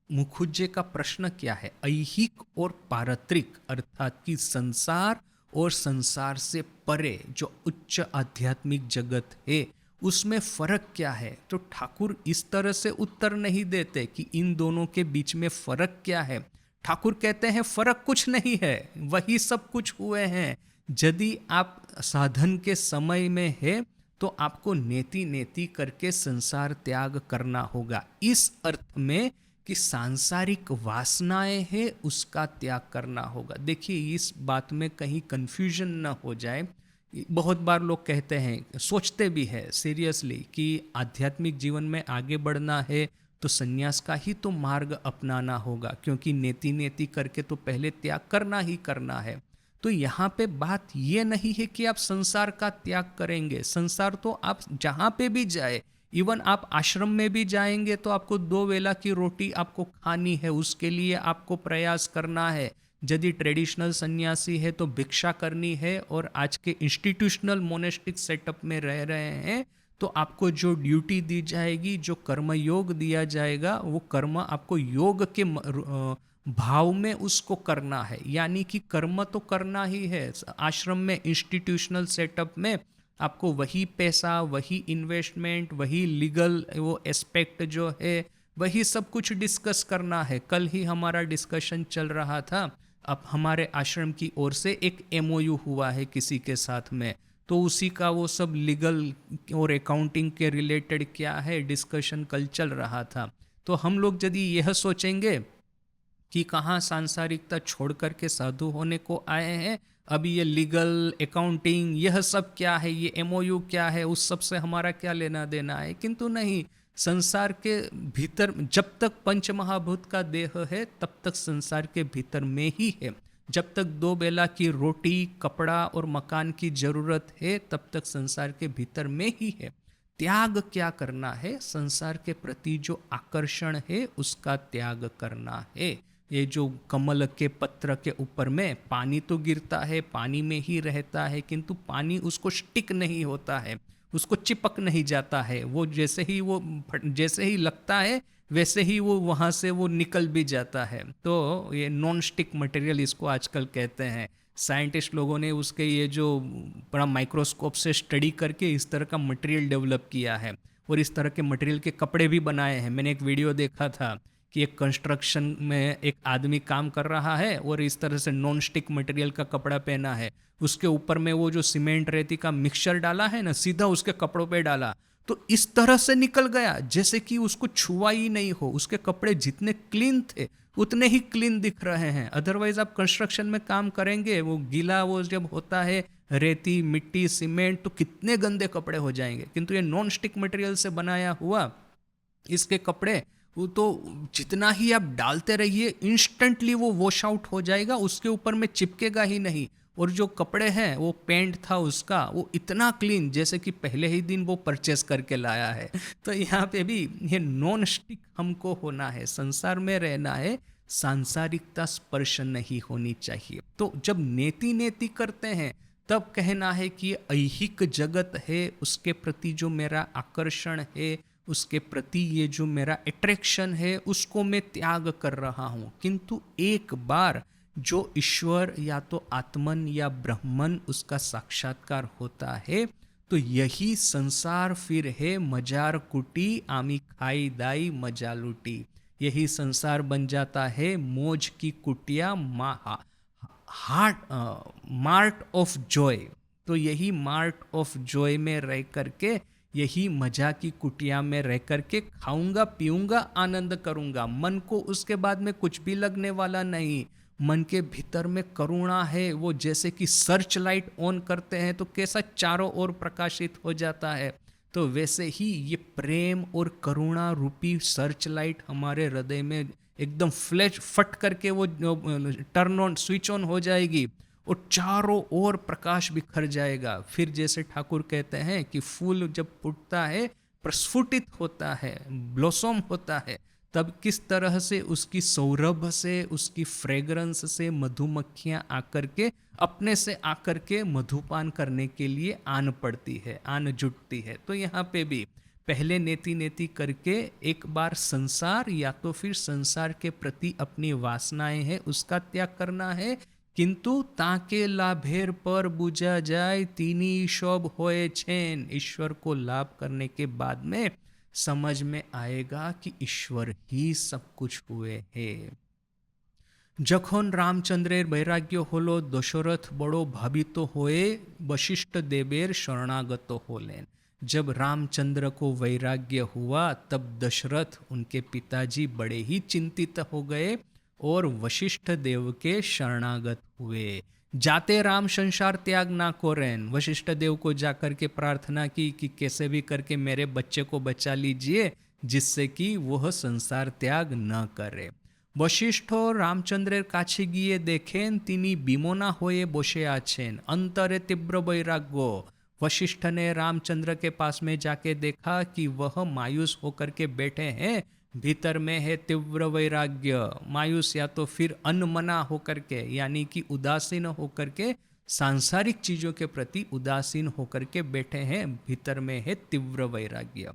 मुखुज्जे का प्रश्न क्या है, ऐहिक और पारत्रिक अर्थात कि संसार और संसार से परे जो उच्च आध्यात्मिक जगत है उसमें फर्क क्या है। तो ठाकुर इस तरह से उत्तर नहीं देते कि इन दोनों के बीच में फर्क क्या है। ठाकुर कहते हैं फर्क कुछ नहीं है, वही सब कुछ हुए हैं। यदि आप साधन के समय में है तो आपको नेति नेति करके संसार त्याग करना होगा, इस अर्थ में कि सांसारिक वासनाएं हैं उसका त्याग करना होगा। देखिए इस बात में कहीं कंफ्यूजन न हो जाए। बहुत बार लोग कहते हैं, सोचते भी है सीरियसली, कि आध्यात्मिक जीवन में आगे बढ़ना है तो संन्यास का ही तो मार्ग अपनाना होगा, क्योंकि नेति नेति करके तो पहले त्याग करना ही करना है। तो यहाँ पे बात ये नहीं है कि आप संसार का त्याग करेंगे, संसार तो आप जहाँ पे भी जाए, इवन आप आश्रम में भी जाएंगे तो आपको 2 वेला की रोटी आपको खानी है, उसके लिए आपको प्रयास करना है। यदि ट्रेडिशनल सन्यासी है तो भिक्षा करनी है, और आज के इंस्टीट्यूशनल मोनेस्टिक सेटअप में रह रहे हैं तो आपको जो ड्यूटी दी जाएगी, जो कर्म योग दिया जाएगा, वो कर्म आपको योग के भाव में उसको करना है, यानी कि कर्म तो करना ही है। आश्रम में, इंस्टीट्यूशनल सेटअप में आपको वही पैसा, वही इन्वेस्टमेंट, वही लीगल वो एस्पेक्ट जो है, वही सब कुछ डिस्कस करना है। कल ही हमारा डिस्कशन चल रहा था, अब हमारे आश्रम की ओर से एक MOU हुआ है किसी के साथ में, तो उसी का वो सब लीगल और अकाउंटिंग के रिलेटेड क्या है डिस्कशन कल चल रहा था। तो हम लोग यदि यह सोचेंगे कि कहाँ सांसारिकता छोड़ करके साधु होने को आए हैं, अभी ये लीगल अकाउंटिंग यह सब क्या है, ये MOU क्या है, उस सब से हमारा क्या लेना देना है। किंतु नहीं, संसार के भीतर जब तक पंच महाभूत का देह है तब तक संसार के भीतर में ही है। जब तक 2 बेला की रोटी, कपड़ा और मकान की जरूरत है तब तक संसार के भीतर में ही है। त्याग क्या करना है, संसार के प्रति जो आकर्षण है उसका त्याग करना है। ये जो कमल के पत्र के ऊपर में पानी तो गिरता है, पानी में ही रहता है, किंतु पानी उसको स्टिक नहीं होता है, उसको चिपक नहीं जाता है। वो जैसे ही लगता है वैसे ही वो वहाँ से वो निकल भी जाता है। तो ये नॉन स्टिक मटेरियल इसको आजकल कहते हैं। साइंटिस्ट लोगों ने उसके ये जो बड़ा माइक्रोस्कोप से स्टडी करके इस तरह का मटेरियल डेवलप किया है, और इस तरह के मटेरियल के कपड़े भी बनाए हैं। मैंने एक वीडियो देखा था कि एक कंस्ट्रक्शन में एक आदमी काम कर रहा है और इस तरह से नॉन स्टिक मटेरियल का कपड़ा पहना है, उसके ऊपर में वो जो सीमेंट रेती का मिक्सचर डाला है ना, सीधा उसके कपड़ों पे डाला, तो इस तरह से निकल गया जैसे कि उसको छुआ ही नहीं हो। उसके कपड़े जितने क्लीन थे उतने ही क्लीन दिख रहे हैं। अदरवाइज आप कंस्ट्रक्शन में काम करेंगे, वो गीला वो जब होता है रेती, मिट्टी, सीमेंट, तो कितने गंदे कपड़े हो जाएंगे। किंतु ये नॉन स्टिक मटेरियल से बनाया हुआ इसके कपड़े, वो तो जितना ही आप डालते रहिए इंस्टेंटली वो वॉश आउट हो जाएगा, उसके ऊपर में चिपकेगा ही नहीं। और जो कपड़े हैं, वो पेंट था उसका, वो इतना क्लीन जैसे कि पहले ही दिन वो परचेस करके लाया है। तो यहाँ पे भी ये नॉन स्टिक हमको होना है, संसार में रहना है, सांसारिकता स्पर्श नहीं होनी चाहिए। तो जब नेति नेति करते हैं तब कहना है कि ये ऐहिक जगत है, उसके प्रति जो मेरा आकर्षण है उसके प्रति ये जो मेरा अट्रैक्शन है उसको मैं त्याग कर रहा हूँ। किंतु एक बार जो ईश्वर या तो आत्मन या ब्रह्मन उसका साक्षात्कार होता है तो यही संसार फिर है मजार कुटी, आमी खाई दाई मजा लूटी। यही संसार बन जाता है मौज की कुटिया, हार्ट मार्ट ऑफ जॉय। तो यही मार्ट ऑफ जॉय में रह करके, यही मजा की कुटिया में रह करके खाऊंगा पीऊंगा आनंद करूंगा। मन को उसके बाद में कुछ भी लगने वाला नहीं। मन के भीतर में करुणा है, वो जैसे कि सर्च लाइट ऑन करते हैं तो कैसा चारों ओर प्रकाशित हो जाता है, तो वैसे ही ये प्रेम और करुणा रूपी सर्च लाइट हमारे हृदय में एकदम फ्लैश फट करके वो टर्न ऑन स्विच ऑन हो जाएगी और चारों ओर प्रकाश बिखर जाएगा। फिर जैसे ठाकुर कहते हैं कि फूल जब फूटता है, प्रस्फुटित होता है, ब्लॉसम होता है, तब किस तरह से उसकी सौरभ से, उसकी फ्रेग्रेंस से मधुमक्खियां आकर के अपने से आकर के मधुपान करने के लिए आन पड़ती है, आन जुटती है। तो यहाँ पे भी पहले नेति नेति करके एक बार संसार या तो फिर संसार के प्रति अपनी वासनाएं हैं उसका त्याग करना है। किंतु ताके लाभेर पर बुझा जाए तीनी शोभ होए छेन। ईश्वर को लाभ करने के बाद में समझ में आएगा कि ईश्वर ही सब कुछ हुए हैं। যখন রামচন্দ্রের বৈরাগ্য হলো দশরথ বড় ভাবিত হয়ে वशिष्ठ देवेर शरणागत होलेन। जब रामचंद्र को वैराग्य हुआ तब दशरथ उनके पिताजी बड़े ही चिंतित हो गए और वशिष्ठ देव के शरणागत हुए। जाते राम संसार त्याग ना करें। वशिष्ठ देव को जाकर के प्रार्थना की कि कैसे भी करके मेरे बच्चे को बचा लीजिए जिससे कि वह संसार त्याग न करे। বশিষ্ঠ রামচন্দ্রের কাছে গিয়ে দেখেন তিনি বিমনা হয়ে বসে আছেন, अंतरे तीव्र वैराग्य। वशिष्ठ ने रामचंद्र के पास में जाके देखा कि वह मायूस होकर के बैठे हैं, भीतर में है तीव्र वैराग्य। मायूस या तो फिर अनमना होकर के यानी कि उदासीन होकर के, सांसारिक चीजों के प्रति उदासीन होकर के बैठे हैं, भीतर में है तीव्र वैराग्य।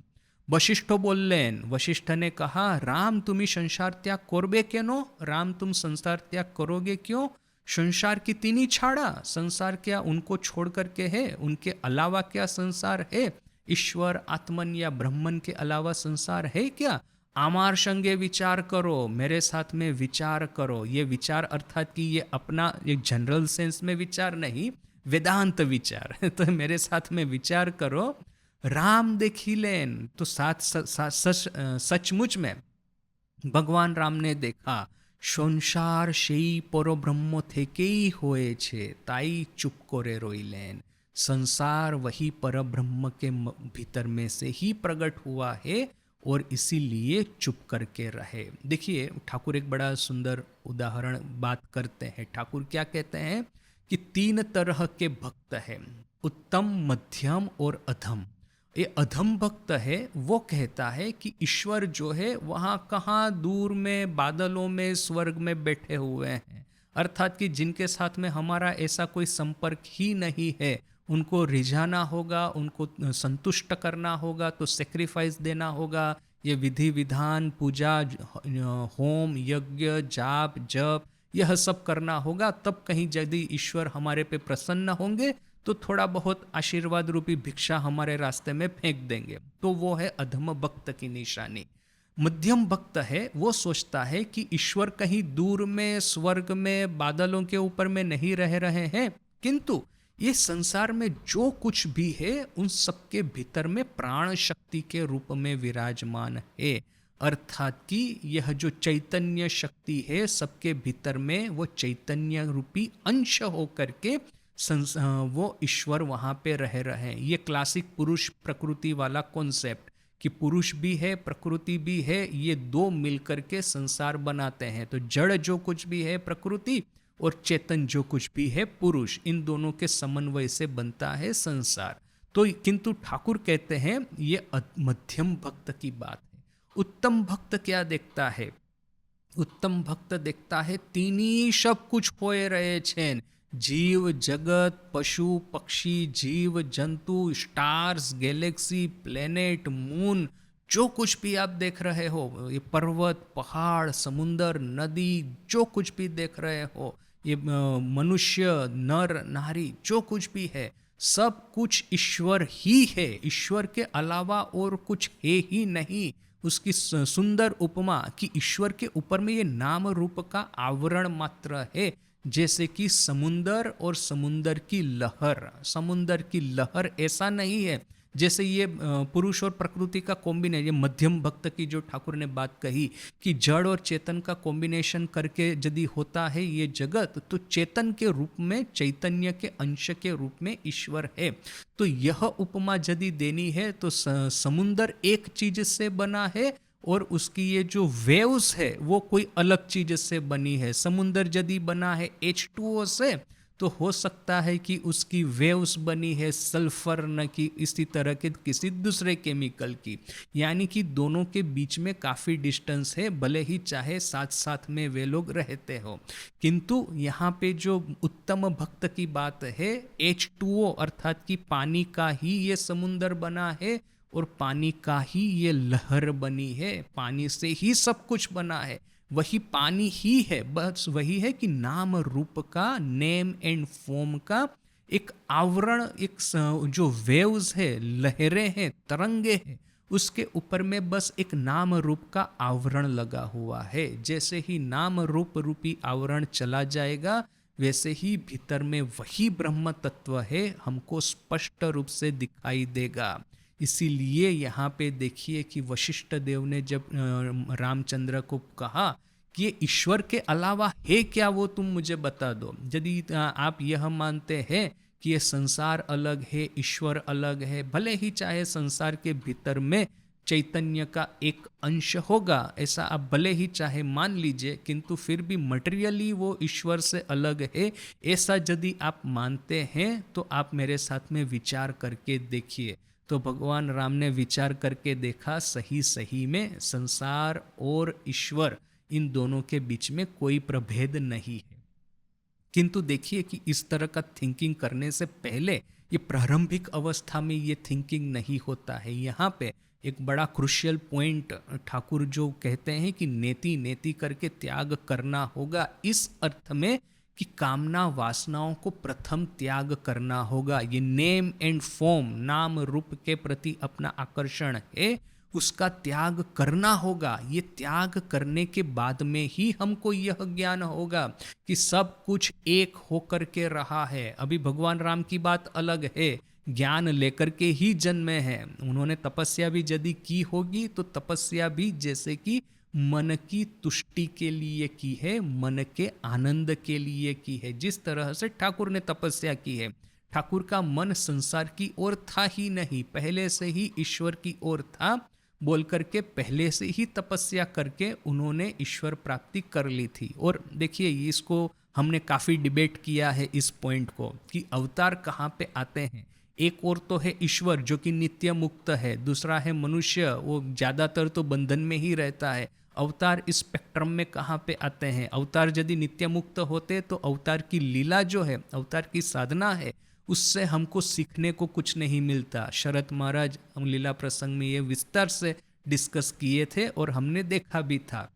वशिष्ठ बोलें, वशिष्ठ ने कहा राम तुम्हें संसार त्याग करबे क्यों? राम तुम संसार त्याग करोगे क्यों? संसार की तीनी छाड़ा। संसार क्या उनको छोड़ करके है? उनके अलावा क्या संसार है? ईश्वर आत्मन या ब्रह्मन के अलावा संसार है क्या? आमार संगे विचार करो, मेरे साथ में विचार करो। ये विचार अर्थात कि ये अपना एक जनरल सेंस में विचार नहीं, वेदांत विचार। तो मेरे साथ में विचार करो। राम देखी लेन तो सचमुच में भगवान राम ने देखा संसार সেই परब्रह्म থেকেই হয়েছে, ताई चुप करे रोइलेन। संसार वही परब्रह्म के भीतर में से ही प्रकट हुआ है और इसीलिए चुप करके रहे। देखिए ठाकुर एक बड़ा सुंदर उदाहरण बात करते हैं। ठाकुर क्या कहते हैं कि तीन तरह के भक्त हैं, उत्तम, मध्यम और अधम। ये अधम भक्त है वो कहता है कि ईश्वर जो है वहाँ कहाँ दूर में बादलों में स्वर्ग में बैठे हुए हैं, अर्थात कि जिनके साथ में हमारा ऐसा कोई संपर्क ही नहीं है। उनको रिझाना होगा, उनको संतुष्ट करना होगा तो सेक्रीफाइस देना होगा। ये विधि विधान, पूजा, होम, यज्ञ, जाप, जप, यह सब करना होगा। तब कहीं यदि ईश्वर हमारे पे प्रसन्न होंगे तो थोड़ा बहुत आशीर्वाद रूपी भिक्षा हमारे रास्ते में फेंक देंगे। तो वो है अधम भक्त की निशानी। मध्यम भक्त है वो सोचता है कि ईश्वर कहीं दूर में स्वर्ग में बादलों के ऊपर में नहीं रह रहे हैं, किंतु ये संसार में जो कुछ भी है उन सबके भीतर में प्राण शक्ति के रूप में विराजमान है। अर्थात कि यह जो चैतन्य शक्ति है सबके भीतर में वो चैतन्य रूपी अंश होकर के वो ईश्वर वहाँ पे रह रहे हैं। ये क्लासिक पुरुष प्रकृति वाला कॉन्सेप्ट कि पुरुष भी है प्रकृति भी है, ये दो मिलकर के संसार बनाते हैं। तो जड़ जो कुछ भी है प्रकृति और चेतन जो कुछ भी है पुरुष, इन दोनों के समन्वय से बनता है संसार। तो किंतु ठाकुर कहते हैं ये मध्यम भक्त की बात है। उत्तम भक्त क्या देखता है? उत्तम भक्त देखता है तीनी सब कुछ होए रहे छेन, जीव जगत, पशु पक्षी, जीव जंतु, स्टार्स, गैलेक्सी, प्लेनेट, मून, जो कुछ भी आप देख रहे हो, ये पर्वत, पहाड़, समुंदर, नदी, जो कुछ भी देख रहे हो, ये मनुष्य, नर नारी, जो कुछ भी है, सब कुछ ईश्वर ही है। ईश्वर के अलावा और कुछ है ही नहीं। उसकी सुंदर उपमा कि ईश्वर के ऊपर में ये नाम रूप का आवरण मात्र है। जैसे कि समुंदर और समुंदर की लहर, समुंदर की लहर ऐसा नहीं है जैसे ये पुरुष और प्रकृति का कॉम्बिनेशन, ये मध्यम भक्त की जो ठाकुर ने बात कही कि जड़ और चेतन का कॉम्बिनेशन करके यदि होता है ये जगत, तो चेतन के रूप में, चैतन्य के अंश के रूप में ईश्वर है। तो यह उपमा यदि देनी है तो समुंदर एक चीज से बना है और उसकी ये जो वेव्स है वो कोई अलग चीज से बनी है। समुंदर यदि बना है H2O से, तो हो सकता है कि उसकी वेव्स बनी है सल्फर न कि इसी तरह के किसी दूसरे केमिकल की। यानी कि दोनों के बीच में काफ़ी डिस्टेंस है, भले ही चाहे साथ साथ में वे लोग रहते हो। किंतु यहाँ पे जो उत्तम भक्त की बात है, H2O अर्थात कि पानी का ही ये समुंदर बना है और पानी का ही ये लहर बनी है, पानी से ही सब कुछ बना है, वही पानी ही है। बस वही है कि नाम रूप का, नेम एंड फॉर्म का एक आवरण, एक जो वेव्स है, लहरें हैं, तरंगे हैं, उसके ऊपर में बस एक नाम रूप का आवरण लगा हुआ है। जैसे ही नाम रूप रूपी आवरण चला जाएगा, वैसे ही भीतर में वही ब्रह्म तत्व है हमको स्पष्ट रूप से दिखाई देगा। इसीलिए यहाँ पे देखिए कि वशिष्ठ देव ने जब रामचंद्र को कहा कि ये ईश्वर के अलावा है क्या, वो तुम मुझे बता दो। यदि आप यह मानते हैं कि ये संसार अलग है, ईश्वर अलग है, भले ही चाहे संसार के भीतर में चैतन्य का एक अंश होगा, ऐसा आप भले ही चाहे मान लीजिए, किंतु फिर भी मटेरियली वो ईश्वर से अलग है, ऐसा यदि आप मानते हैं तो आप मेरे साथ में विचार करके देखिए। तो भगवान राम ने विचार करके देखा, सही सही में संसार और ईश्वर, इन दोनों के बीच में कोई प्रभेद नहीं है। किंतु देखिए कि इस तरह का थिंकिंग करने से पहले, ये प्रारंभिक अवस्था में ये थिंकिंग नहीं होता है। यहाँ पे एक बड़ा क्रुशियल पॉइंट ठाकुर जो कहते हैं कि नेति नेति करके त्याग करना होगा, इस अर्थ में कि कामना वासनाओं को प्रथम त्याग करना होगा। ये नेम एंड फॉर्म, नाम रूप के प्रति अपना आकर्षण है, उसका त्याग करना होगा। ये त्याग करने के बाद में ही हमको यह ज्ञान होगा कि सब कुछ एक होकर के रहा है। अभी भगवान राम की बात अलग है, ज्ञान लेकर के ही जन्मे हैं। उन्होंने तपस्या भी यदि की होगी तो तपस्या भी जैसे कि मन की तुष्टि के लिए की है, मन के आनंद के लिए की है। जिस तरह से ठाकुर ने तपस्या की है, ठाकुर का मन संसार की ओर था ही नहीं, पहले से ही ईश्वर की ओर था, बोल करके पहले से ही तपस्या करके उन्होंने ईश्वर प्राप्ति कर ली थी। और देखिए इसको हमने काफ़ी डिबेट किया है इस पॉइंट को कि अवतार कहाँ पे आते हैं। एक और तो है ईश्वर जो कि नित्य मुक्त है, दूसरा है मनुष्य, वो ज़्यादातर तो बंधन में ही रहता है। अवतार इस स्पेक्ट्रम में कहाँ पे आते हैं? अवतार यदि नित्य मुक्त होते तो अवतार की लीला जो है, अवतार की साधना है, उससे हमको सीखने को कुछ नहीं मिलता। शरद महाराज हम लीला प्रसंग में ये विस्तार से डिस्कस किए थे और हमने देखा भी था।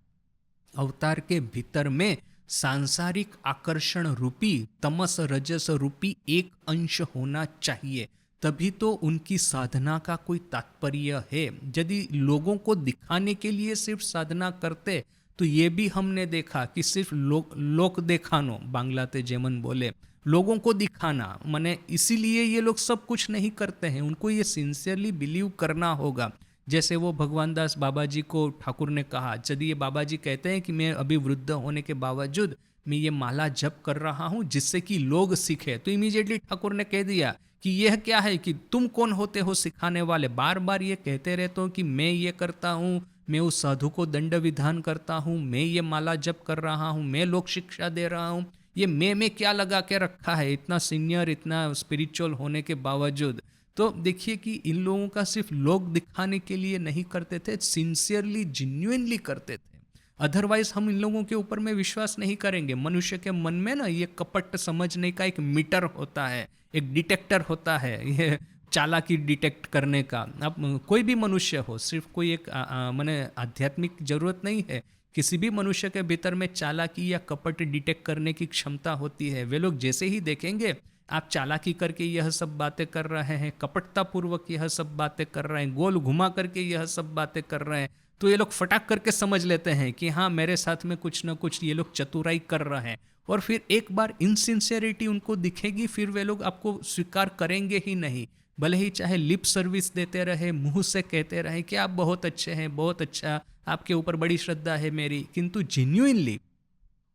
अवतार के भीतर में सांसारिक आकर्षण रूपी, तमस रजस रूपी एक अंश होना चाहिए, तभी तो उनकी साधना का कोई तात्पर्य है। यदि लोगों को दिखाने के लिए सिर्फ साधना करते तो ये भी हमने देखा कि सिर्फ लोक देखानो, बांग्लाते जेमन बोले, लोगों को दिखाना, माने इसीलिए ये लोग सब कुछ नहीं करते हैं। उनको ये सिंसियरली बिलीव करना होगा। जैसे वो भगवान दास बाबा जी को ठाकुर ने कहा, यदि ये बाबा जी कहते हैं कि मैं अभी वृद्ध होने के बावजूद मैं ये माला जप कर रहा हूँ जिससे कि लोग सीखे, तो इमीडिएटली ठाकुर ने कह दिया कि यह क्या है, कि तुम कौन होते हो सिखाने वाले। बार बार ये कहते रहते हो कि मैं ये करता हूँ, मैं उस साधु को दंड विधान करता हूँ, मैं ये माला जप कर रहा हूँ, मैं लोक शिक्षा दे रहा हूँ। ये मैं क्या लगा के रखा है, इतना सीनियर, इतना स्पिरिचुअल होने के बावजूद। तो देखिए कि इन लोगों का सिर्फ लोग दिखाने के लिए नहीं करते थे, सिंसियरली जिन्युइनली करते थे। अदरवाइज हम इन लोगों के ऊपर में विश्वास नहीं करेंगे। मनुष्य के मन में ना ये कपट समझने का एक मीटर होता है, एक डिटेक्टर होता है, ये चालाकी डिटेक्ट करने का। अब कोई भी मनुष्य हो, सिर्फ कोई एक माने आध्यात्मिक जरूरत नहीं है, किसी भी मनुष्य के भीतर में चालाकी या कपट डिटेक्ट करने की क्षमता होती है। वे लोग जैसे ही देखेंगे आप चालाकी करके यह सब बातें कर रहे हैं, कपटता पूर्वक यह सब बातें कर रहे हैं, गोल घुमा करके यह सब बातें कर रहे हैं, तो ये लोग फटाक करके समझ लेते हैं कि हाँ मेरे साथ में कुछ ना कुछ ये लोग चतुराई कर रहे हैं। और फिर एक बार इनसिंसियरिटी उनको दिखेगी, फिर वे लोग आपको स्वीकार करेंगे ही नहीं। भले ही चाहे लिप सर्विस देते रहे, मुंह से कहते रहे कि आप बहुत अच्छे हैं, बहुत अच्छा, आपके ऊपर बड़ी श्रद्धा है मेरी, किंतु जेन्युइनली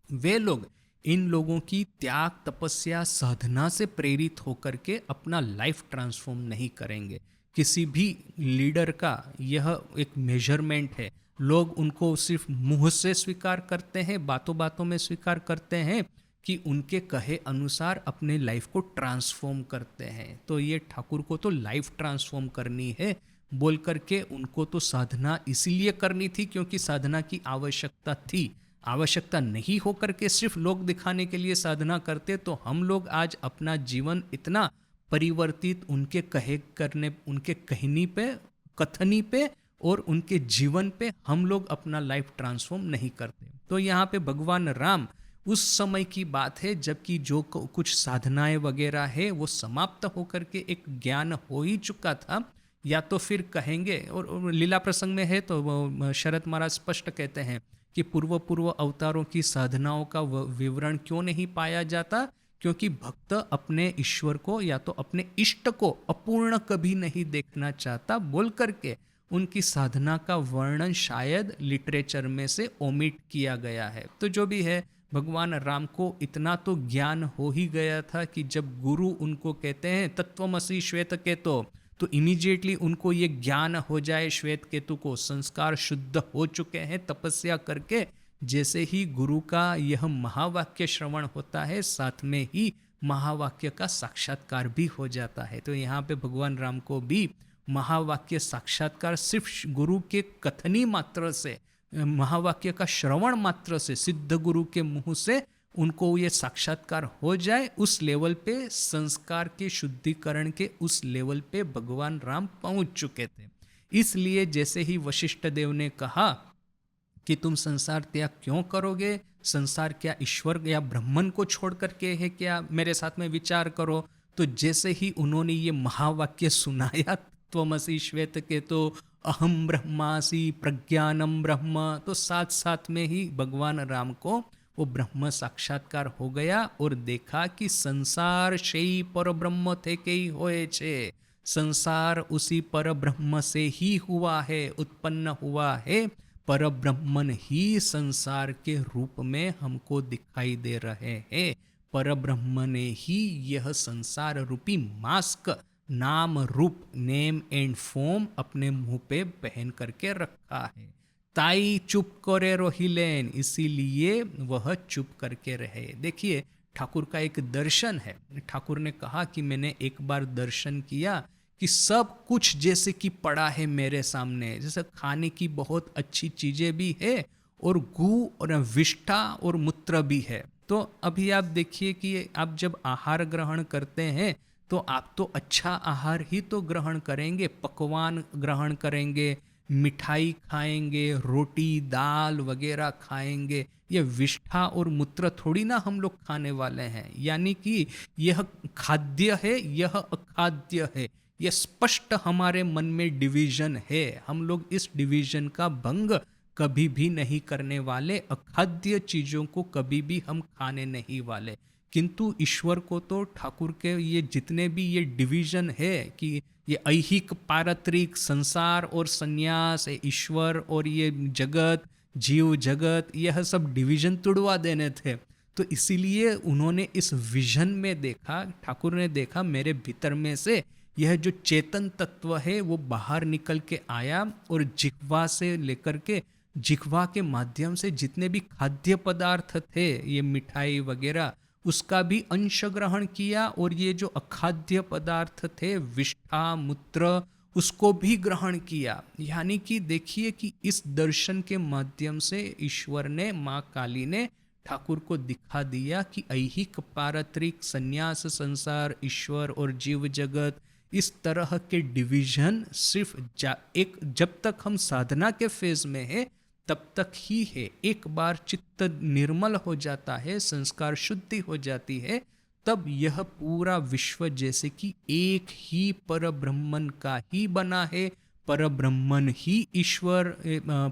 वे लोग इन लोगों की त्याग, तपस्या, साधना से प्रेरित होकर के अपना लाइफ ट्रांसफॉर्म नहीं करेंगे। किसी भी लीडर का यह एक मेजरमेंट है। लोग उनको सिर्फ मुंह से स्वीकार करते हैं, बातों बातों में स्वीकार करते हैं कि उनके कहे अनुसार अपने लाइफ को ट्रांसफॉर्म करते हैं। तो ये ठाकुर को तो लाइफ ट्रांसफॉर्म करनी है बोल करके उनको तो साधना इसीलिए करनी थी क्योंकि साधना की आवश्यकता थी। आवश्यकता नहीं हो करके सिर्फ लोग दिखाने के लिए साधना करते तो हम लोग आज अपना जीवन इतना परिवर्तित उनके कहे करने, उनके कहनी पे, कथनी पे और उनके जीवन पे हम लोग अपना लाइफ ट्रांसफॉर्म नहीं करते। तो यहाँ पे भगवान राम उस समय की बात है जबकि जो कुछ साधनाएं वगैरह है वो समाप्त होकर के एक ज्ञान हो ही चुका था। या तो फिर कहेंगे, और लीला प्रसंग में है तो शरद महाराज स्पष्ट कहते हैं कि पूर्व पूर्व अवतारों की साधनाओं का विवरण क्यों नहीं पाया जाता, क्योंकि भक्त अपने ईश्वर को या तो अपने इष्ट को अपूर्ण कभी नहीं देखना चाहता बोल करके उनकी साधना का वर्णन शायद लिटरेचर में से ओमिट किया गया है। तो जो भी है, भगवान राम को इतना तो ज्ञान हो ही गया था कि जब गुरु उनको कहते हैं तत्वमसि श्वेत केतो, तो इमीडिएटली उनको ये ज्ञान हो जाए, श्वेत केतु को संस्कार शुद्ध हो चुके हैं तपस्या करके। जैसे ही गुरु का यह महावाक्य श्रवण होता है, साथ में ही महावाक्य का साक्षात्कार भी हो जाता है। तो यहाँ पे भगवान राम को भी महावाक्य साक्षात्कार सिर्फ गुरु के कथनी मात्र से, महावाक्य का श्रवण मात्र से, सिद्ध गुरु के मुंह से उनको ये साक्षात्कार हो जाए, उस लेवल पे संस्कार के शुद्धिकरण के उस लेवल पे भगवान राम पहुंच चुके थे। इसलिए जैसे ही वशिष्ठ देव ने कहा कि तुम संसार त्याग क्यों करोगे, संसार क्या ईश्वर या ब्रह्मन को छोड़ करके है क्या, मेरे साथ में विचार करो। तो जैसे ही उन्होंने ये महावाक्य सुनाया, त्वमसि श्वेत केतो अहम ब्रह्मासि प्रज्ञानम ब्रह्म, तो साथ साथ में ही भगवान राम को वो ब्रह्म साक्षात्कार हो गया और देखा कि संसार शेई पर ब्रह्म थे के ही होए छे, संसार उसी पर ब्रह्म से ही हुआ है, उत्पन्न हुआ है, पर ब्रह्मन ही संसार के रूप में हमको दिखाई दे रहे हैं। पर ब्रह्म ने ही यह संसार रूपी मास्क, नाम रूप, नेम एंड फॉर्म अपने मुंह पे पहन करके रखा है। ताई चुप करे रोहिलेन, इसीलिए वह चुप करके रहे। देखिए ठाकुर का एक दर्शन है। ठाकुर ने कहा कि मैंने एक बार दर्शन किया कि सब कुछ जैसे कि पड़ा है मेरे सामने, जैसे खाने की बहुत अच्छी चीजें भी है और गू और विष्ठा और मूत्र भी है। तो अभी आप देखिए कि आप जब आहार ग्रहण करते हैं तो आप तो अच्छा आहार ही तो ग्रहण करेंगे, पकवान ग्रहण करेंगे, मिठाई खाएंगे, रोटी दाल वगैरह खाएंगे। ये विष्ठा और मूत्र थोड़ी ना हम लोग खाने वाले हैं। यानी कि यह खाद्य है, यह अखाद्य है, यह स्पष्ट हमारे मन में डिवीजन है। हम लोग इस डिवीजन का भंग कभी भी नहीं करने वाले, अखाद्य चीजों को कभी भी हम खाने नहीं वाले। किंतु ईश्वर को तो ठाकुर के ये जितने भी ये डिवीजन है कि ये ऐहिक पारत्रिक संसार और संन्यास, ईश्वर और ये जगत, जीव जगत, यह सब डिवीजन तुड़वा देने थे। तो इसीलिए उन्होंने इस विजन में देखा, ठाकुर ने देखा मेरे भीतर में से यह जो चेतन तत्व है वो बाहर निकल के आया और जिह्वा से लेकर के, जिह्वा के माध्यम से जितने भी खाद्य पदार्थ थे, ये मिठाई वगैरह, उसका भी अंश ग्रहण किया और ये जो अखाद्य पदार्थ थे विष्ठा मूत्र, उसको भी ग्रहण किया। यानी कि देखिए कि इस दर्शन के माध्यम से ईश्वर ने, माँ काली ने ठाकुर को दिखा दिया कि ऐहिक पारत्रिक संन्यास संसार, ईश्वर और जीव जगत, इस तरह के डिवीजन सिर्फ एक जब तक हम साधना के फेज में है तब तक ही है। एक बार चित्त निर्मल हो जाता है, संस्कार शुद्धि हो जाती है, तब यह पूरा विश्व जैसे कि एक ही परब्रह्मन का ही बना है, परब्रह्मन ही ईश्वर,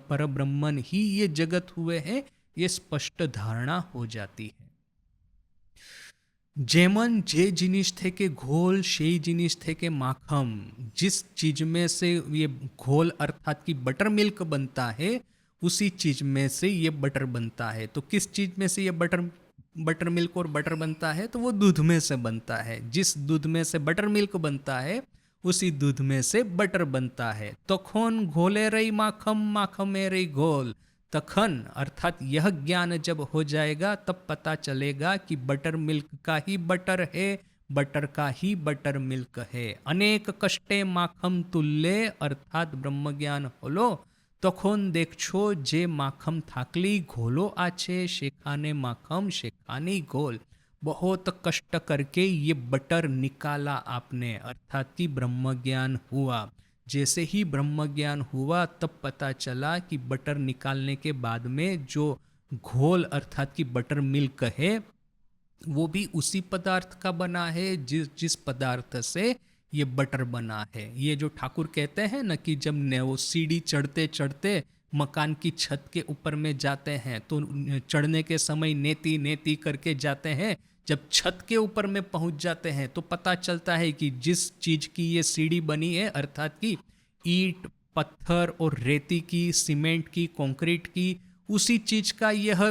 परब्रह्मन ही ये जगत हुए हैं, ये स्पष्ट धारणा हो जाती है। जेमन जे जिनिस थे के घोल से जिनिस थे के माखम, जिस चीज में से ये घोल अर्थात कि बटर मिल्क बनता है उसी चीज में से ये बटर बनता है। तो किस चीज में से ये बटर मिल्क और बटर बनता है? तो वो दूध में से बनता है। जिस दूध में से बटर मिल्क बनता है उसी दूध में से बटर बनता है। तखन घोले रही माखम, माखमे रही घोल। तखन अर्थात यह ज्ञान जब हो जाएगा तब पता चलेगा कि बटर मिल्क का ही बटर है, बटर का ही बटर मिल्क है। अनेक कष्टे माखम तुल्य अर्थात ब्रह्म ज्ञान होलो तखन देखछो जे माखम थाकली घोलो आछे, शेखाने माखम शेखानी घोल। बहुत कष्ट करके ये बटर निकाला आपने, अर्थात कि ब्रह्म ज्ञान हुआ। जैसे ही ब्रह्म ज्ञान हुआ तब पता चला कि बटर निकालने के बाद में जो घोल अर्थात कि बटर मिल्क है वो भी उसी पदार्थ का बना है जिस पदार्थ से ये बटर बना है। ये जो ठाकुर कहते हैं ना कि जब वो सीढ़ी चढ़ते चढ़ते मकान की छत के ऊपर में जाते हैं तो चढ़ने के समय नेति नेति करके जाते हैं, जब छत के ऊपर में पहुंच जाते हैं तो पता चलता है कि जिस चीज की ये सीढ़ी बनी है अर्थात कि ईंट पत्थर और रेती की, सीमेंट की, कंक्रीट की, उसी चीज का यह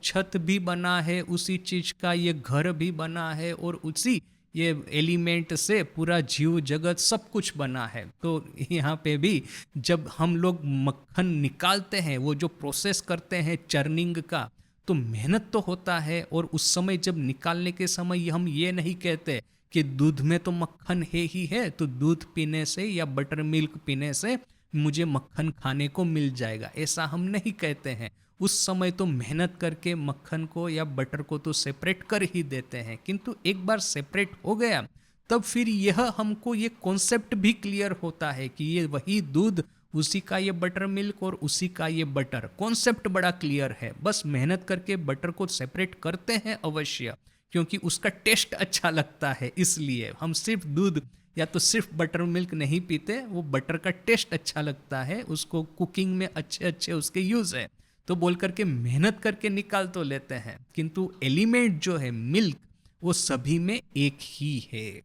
छत भी बना है, उसी चीज का ये घर भी बना है और उसी ये एलिमेंट से पूरा जीव जगत सब कुछ बना है। तो यहाँ पे भी जब हम लोग मक्खन निकालते हैं, वो जो प्रोसेस करते हैं चर्निंग का, तो मेहनत तो होता है। और उस समय जब निकालने के समय हम ये नहीं कहते कि दूध में तो मक्खन है ही है, तो दूध पीने से या बटर मिल्क पीने से मुझे मक्खन खाने को मिल जाएगा, ऐसा हम नहीं कहते हैं। उस समय तो मेहनत करके मक्खन को या बटर को तो सेपरेट कर ही देते हैं, किंतु एक बार सेपरेट हो गया तब फिर यह हमको ये कॉन्सेप्ट भी क्लियर होता है कि ये वही दूध, उसी का ये बटर मिल्क और उसी का ये बटर। कॉन्सेप्ट बड़ा क्लियर है, बस मेहनत करके बटर को सेपरेट करते हैं अवश्य, क्योंकि उसका टेस्ट अच्छा लगता है। इसलिए हम सिर्फ दूध या तो सिर्फ बटर मिल्क नहीं पीते, वो बटर का टेस्ट अच्छा लगता है, उसको कुकिंग में अच्छे अच्छे उसके यूज है, तो बोल करके मेहनत करके निकाल तो लेते हैं, किंतु एलिमेंट जो है मिल्क वो सभी में एक ही है।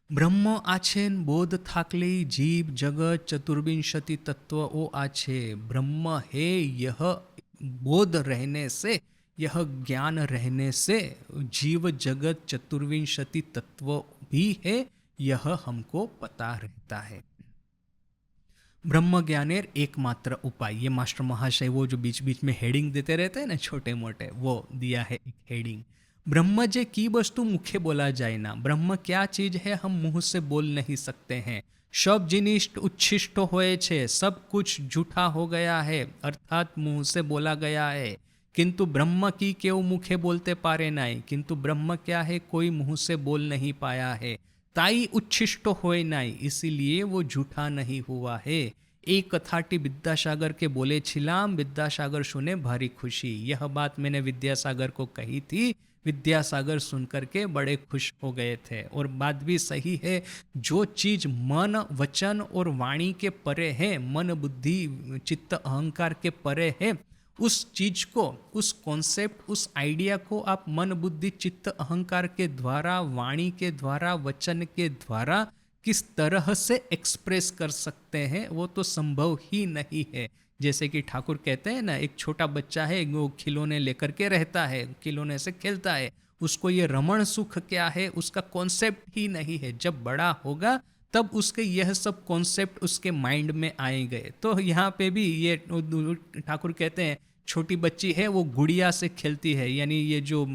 ब्रह्म आछेन बोध थाकले जीव जगत चतुर्विंशति तत्व ओ आछे। ब्रह्म है यह बोध रहने से, यह ज्ञान रहने से जीव जगत चतुर्विंशति तत्व भी है, यह हमको पता रहता है। ब्रह्म ज्ञानेर एकमात्र उपाय, ये मास्टर महाशय वो जो बीच बीच में हेडिंग देते रहते हैं ना छोटे मोटे, वो दिया है एक हेडिंग। ब्रह्म जे की वस्तु मुखे बोला जाए ना। ब्रह्म क्या चीज है हम मुंह से बोल नहीं सकते हैं। सब जिनिष्ट उच्छिष्ट होए छे, सब कुछ झूठा हो गया है अर्थात मुंह से बोला गया है, किंतु ब्रह्म की केव मुखे बोलते पारे नहीं। किंतु ब्रह्म क्या है कोई मुंह से बोल नहीं पाया है, ताई उच्छिष्ट होए नहीं, इसीलिए वो झूठा नहीं हुआ है। एक कथाटी विद्यासागर के बोले छिलाम, विद्यासागर सुने भारी खुशी। यह बात मैंने विद्यासागर को कही थी, विद्यासागर सुनकर के बड़े खुश हो गए थे। और बात भी सही है, जो चीज मन वचन और वाणी के परे है, मन बुद्धि चित्त अहंकार के परे है, उस चीज को, उस कॉन्सेप्ट, उस आइडिया को आप मन बुद्धि चित्त अहंकार के द्वारा, वाणी के द्वारा, वचन के द्वारा किस तरह से एक्सप्रेस कर सकते हैं, वो तो संभव ही नहीं है। जैसे कि ठाकुर कहते हैं ना, एक छोटा बच्चा है वो खिलौने लेकर के रहता है, खिलौने से खेलता है, उसको ये रमण सुख क्या है उसका कॉन्सेप्ट ही नहीं है। जब बड़ा होगा तब उसके यह सब कॉन्सेप्ट उसके माइंड में आएंगे। तो यहाँ पे भी ये ठाकुर कहते हैं छोटी बच्ची है वो गुड़िया से खेलती है, यानी ये जो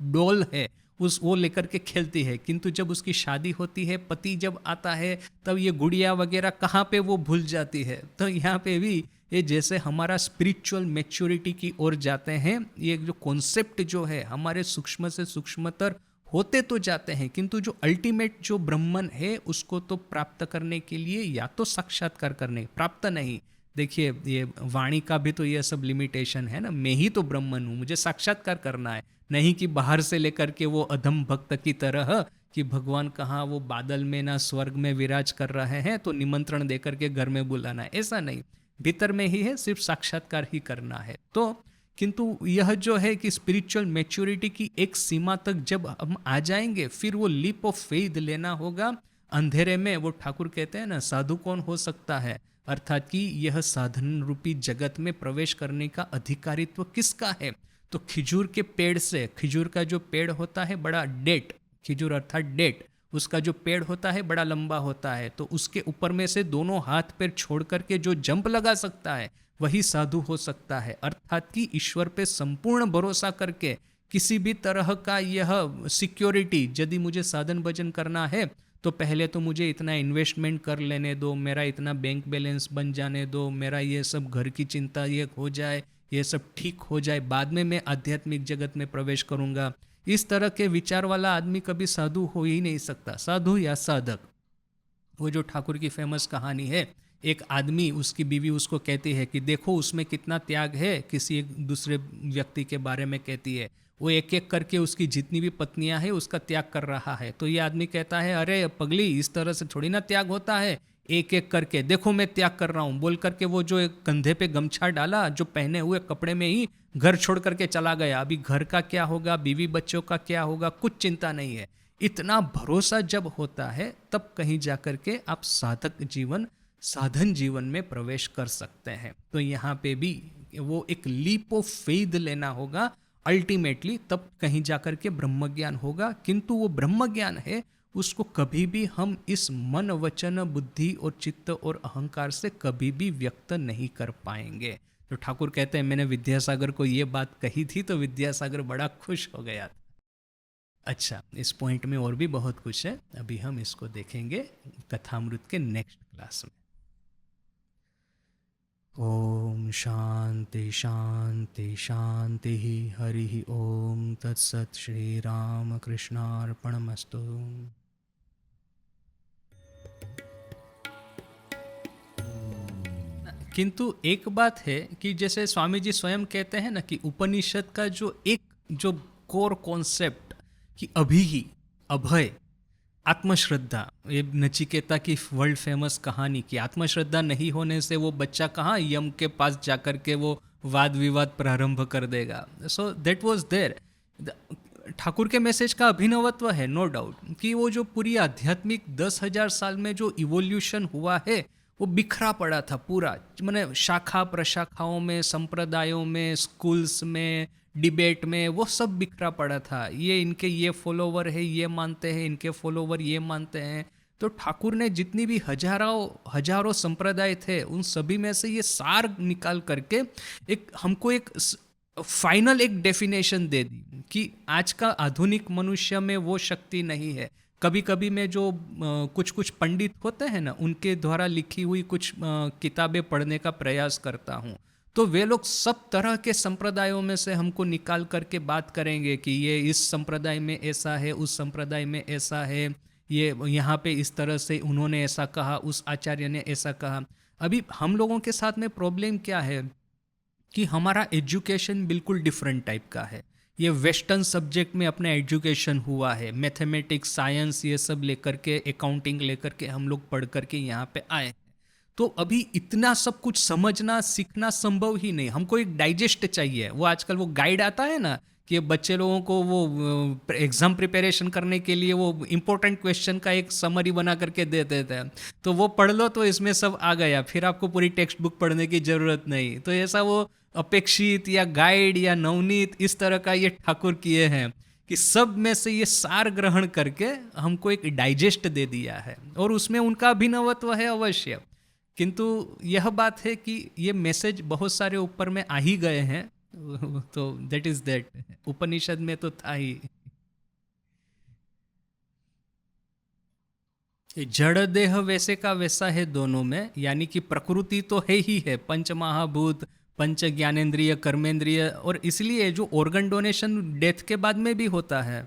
डॉल है वो लेकर के खेलती है, किंतु जब उसकी शादी होती है, पति जब आता है, तब ये गुड़िया वगैरह कहाँ पे वो भूल जाती है। तो यहाँ पे भी ये जैसे हमारा स्पिरिचुअल मैच्योरिटी की ओर जाते हैं, ये जो कॉन्सेप्ट जो है हमारे सूक्ष्म से सूक्ष्मतर होते तो जाते हैं, किंतु जो अल्टीमेट जो ब्रह्मन है उसको तो प्राप्त करने के लिए या तो साक्षात्कार करने, प्राप्त नहीं। देखिए ये वाणी का भी तो ये सब लिमिटेशन है ना, मैं ही तो ब्रह्मन हूँ, मुझे साक्षात्कार करना है, नहीं कि बाहर से लेकर के वो अधम भक्त की तरह कि भगवान कहाँ वो बादल में ना स्वर्ग में विराज कर रहे हैं तो निमंत्रण देकर के घर में बुलाना है, ऐसा नहीं, भीतर में ही है, सिर्फ साक्षात्कार ही करना है। तो किंतु यह जो है कि स्पिरिचुअल मैच्योरिटी की एक सीमा तक जब हम आ जाएंगे, फिर वो लीप ऑफ फेथ लेना होगा अंधेरे में। वो ठाकुर कहते हैं ना, साधु कौन हो सकता है, अर्थात कि यह साधन रूपी जगत में प्रवेश करने का अधिकारित्व किसका है। तो खिजूर के पेड़ से, खिजूर का जो पेड़ होता है बड़ा डेट, खिजूर अर्थात डेट, उसका जो पेड़ होता है बड़ा लंबा होता है, तो उसके ऊपर में से दोनों हाथ पैर छोड़ करके जो जंप लगा सकता है वही साधु हो सकता है। अर्थात कि ईश्वर पे संपूर्ण भरोसा करके किसी भी तरह का यह सिक्योरिटी, यदि मुझे साधन भजन करना है तो पहले तो मुझे इतना इन्वेस्टमेंट कर लेने दो, मेरा इतना बैंक बैलेंस बन जाने दो, मेरा ये सब घर की चिंता ये हो जाए, ये सब ठीक हो जाए, बाद में मैं आध्यात्मिक जगत में प्रवेश करूंगा। इस तरह के विचार वाला आदमी कभी साधु हो ही नहीं सकता, साधु या साधक। वो जो ठाकुर की फेमस कहानी है, एक आदमी, उसकी बीवी उसको कहती है कि देखो उसमें कितना त्याग है, किसी एक दूसरे व्यक्ति के बारे में कहती है, वो एक एक करके उसकी जितनी भी पत्नियां हैं उसका त्याग कर रहा है। तो ये आदमी कहता है अरे पगली, इस तरह से थोड़ी ना त्याग होता है, एक एक करके देखो मैं त्याग कर रहा हूँ, बोल करके वो जो एक कंधे पे गमछा डाला, जो पहने हुए कपड़े में ही घर छोड़ करके चला गया। अभी घर का क्या होगा, बीवी बच्चों का क्या होगा, कुछ चिंता नहीं है। इतना भरोसा जब होता है तब कहीं जाकर के आप साधक जीवन, साधन जीवन में प्रवेश कर सकते हैं। तो यहाँ पे भी वो एक लीप ऑफ फेथ लेना होगा अल्टीमेटली, तब कहीं जाकर के ब्रह्म ज्ञान होगा। किंतु वो ब्रह्म ज्ञान है, उसको कभी भी हम इस मन वचन बुद्धि और चित्त और अहंकार से कभी भी व्यक्त नहीं कर पाएंगे। तो ठाकुर कहते हैं मैंने विद्यासागर को ये बात कही थी तो विद्यासागर बड़ा खुश हो गया था। अच्छा, इस पॉइंट में और भी बहुत कुछ है, अभी हम इसको देखेंगे कथामृत के नेक्स्ट क्लास में। ओम शांति शांति शांति, हरि ओम तत्सत। श्री राम कृष्णार्पणमस्तु। किंतु एक बात है कि जैसे स्वामी जी स्वयं कहते हैं ना कि उपनिषद का जो कोर कॉन्सेप्ट कि अभी ही अभय, आत्मश्रद्धा, ये नचिकेता की वर्ल्ड फेमस कहानी कि आत्मश्रद्धा नहीं होने से वो बच्चा कहाँ यम के पास जाकर के वो वाद विवाद प्रारंभ कर देगा। So that was there. Thakur के मैसेज का अभिनवत्व है, नो डाउट, कि वो जो पूरी आध्यात्मिक 10,000 साल में जो इवोल्यूशन हुआ है वो बिखरा पड़ा था पूरा, मैंने शाखा प्रशाखाओं में, संप्रदायों में, स्कूल्स में, डिबेट में, वो सब बिखरा पड़ा था। ये इनके ये फॉलोवर है ये मानते हैं, इनके फॉलोवर ये मानते हैं। तो ठाकुर ने जितनी भी हजारों संप्रदाय थे उन सभी में से ये सार निकाल करके एक हमको एक फाइनल एक डेफिनेशन दे दी कि आज का आधुनिक मनुष्य में वो शक्ति नहीं है। कभी कभी मैं जो कुछ पंडित होते हैं ना, उनके द्वारा लिखी हुई कुछ किताबें पढ़ने का प्रयास करता हूँ, तो वे लोग सब तरह के संप्रदायों में से हमको निकाल करके बात करेंगे कि ये इस संप्रदाय में ऐसा है, उस संप्रदाय में ऐसा है, ये यहाँ पे इस तरह से उन्होंने ऐसा कहा, उस आचार्य ने ऐसा कहा। अभी हम लोगों के साथ में प्रॉब्लम क्या है कि हमारा एजुकेशन बिल्कुल डिफरेंट टाइप का है। ये वेस्टर्न सब्जेक्ट में अपना एजुकेशन हुआ है, मैथमेटिक्स, साइंस, ये सब लेकर के, अकाउंटिंग लेकर के हम लोग पढ़ करके यहाँ पे आए। तो अभी इतना सब कुछ समझना सीखना संभव ही नहीं, हमको एक डाइजेस्ट चाहिए। वो आजकल वो गाइड आता है ना कि बच्चे लोगों को वो एग्जाम प्रिपरेशन करने के लिए वो इम्पोर्टेंट क्वेश्चन का एक समरी बना करके दे देते हैं, तो वो पढ़ लो तो इसमें सब आ गया, फिर आपको पूरी टेक्स्ट बुक पढ़ने की जरूरत नहीं। तो ऐसा वो अपेक्षित या गाइड या नवनीत इस तरह का ये ठाकुर किए हैं कि सब में से ये सार ग्रहण करके हमको एक डाइजेस्ट दे दिया है, और उसमें उनका अभिनवत्व है अवश्य। किंतु यह बात है कि ये मैसेज बहुत सारे ऊपर में आ ही गए हैं, तो दैट इज दैट। उपनिषद में तो था ही। जड़ देह वैसे का वैसा है दोनों में, यानी कि प्रकृति तो है ही है, पंच महाभूत, पंच ज्ञानेंद्रिय, कर्मेंद्रिय, और इसलिए जो ऑर्गन डोनेशन डेथ के बाद में भी होता है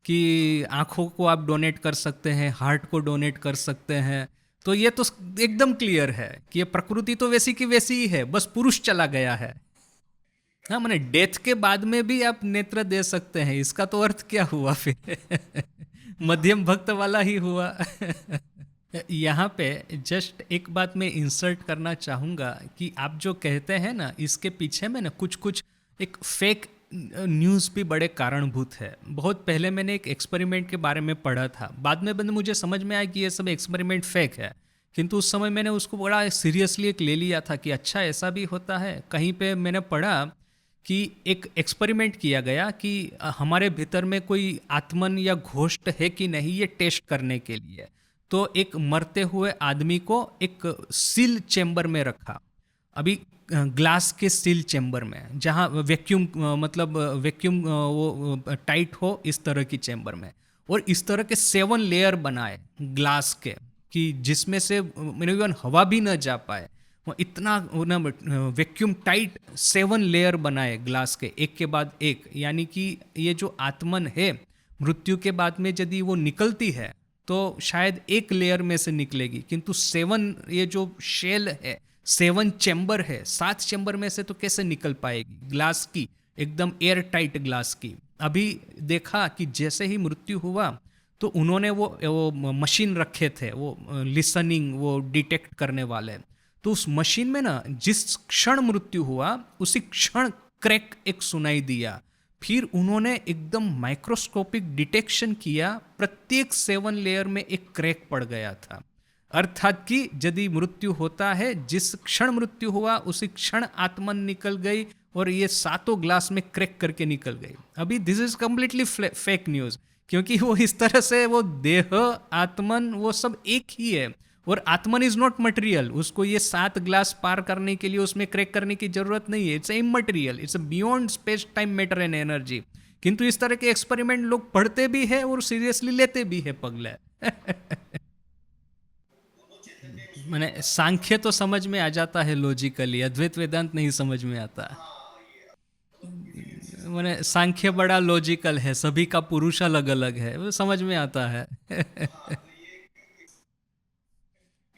कि आँखों को आप डोनेट कर सकते हैं, हार्ट को डोनेट कर सकते हैं। तो ये तो एकदम क्लियर है कि ये प्रकृति तो वैसी की वैसी ही है, बस पुरुष चला गया है। हाँ, मैंने डेथ के बाद में भी आप नेत्र दे सकते हैं, इसका तो अर्थ क्या हुआ फिर? मध्यम भक्त वाला ही हुआ। यहाँ पे जस्ट एक बात मैं इंसर्ट करना चाहूँगा कि आप जो कहते हैं ना, इसके पीछे में ना कुछ कुछ एक फेक न्यूज़ भी बड़े कारणभूत है। बहुत पहले मैंने एक एक्सपेरिमेंट के बारे में पढ़ा था, बाद में मुझे समझ में आया कि ये सब एक्सपेरिमेंट फेक है, किंतु उस समय मैंने उसको बड़ा सीरियसली एक ले लिया था कि अच्छा ऐसा भी होता है। कहीं पे मैंने पढ़ा कि एक एक्सपेरिमेंट किया गया कि हमारे भीतर में कोई आत्मन या घोस्ट है कि नहीं, ये टेस्ट करने के लिए। तो एक मरते हुए आदमी को एक सील चेम्बर में रखा, अभी ग्लास के सील चेम्बर में, जहाँ वैक्यूम मतलब वैक्यूम वो टाइट हो, इस तरह की चेम्बर में, और इस तरह के 7 लेयर बनाए ग्लास के कि जिसमें से इवन हवा भी न जा पाए। वो इतना ना वैक्यूम टाइट 7 लेयर बनाए ग्लास के, एक के बाद एक। यानी कि ये जो आत्मन है, मृत्यु के बाद में यदि वो निकलती है तो शायद एक लेयर में से निकलेगी, किंतु 7 ये जो शेल है, 7 चैम्बर है, 7 चैम्बर में से तो कैसे निकल पाएगी ग्लास की, एकदम एयर टाइट ग्लास की। अभी देखा कि जैसे ही मृत्यु हुआ तो उन्होंने वो मशीन रखे थे, वो लिसनिंग, वो डिटेक्ट करने वाले। तो उस मशीन में ना जिस क्षण मृत्यु हुआ उसी क्षण क्रैक एक सुनाई दिया। फिर उन्होंने एकदम माइक्रोस्कोपिक डिटेक्शन किया, प्रत्येक 7 लेयर में एक क्रैक पड़ गया था। अर्थात कि यदि मृत्यु होता है, जिस क्षण मृत्यु हुआ उसी क्षण आत्मन निकल गई और ये 7 ग्लास में क्रैक करके निकल गई। अभी this is completely fake news, क्योंकि वो इस तरह से वो देह आत्मन वो सब एक ही है, और आत्मन इज नॉट मटेरियल। उसको ये 7 ग्लास पार करने के लिए उसमें क्रैक करने की जरूरत नहीं है। It's immaterial, it's beyond space time matter and energy. किंतु इस तरह के एक्सपेरिमेंट लोग पढ़ते भी है और सीरियसली लेते भी है पगले। मैंने सांख्य तो समझ में आ जाता है लॉजिकली, अद्वैत वेदांत नहीं समझ में आता। मैंने सांख्य बड़ा लॉजिकल है, सभी का पुरुष अलग अलग है, वो समझ में आता है।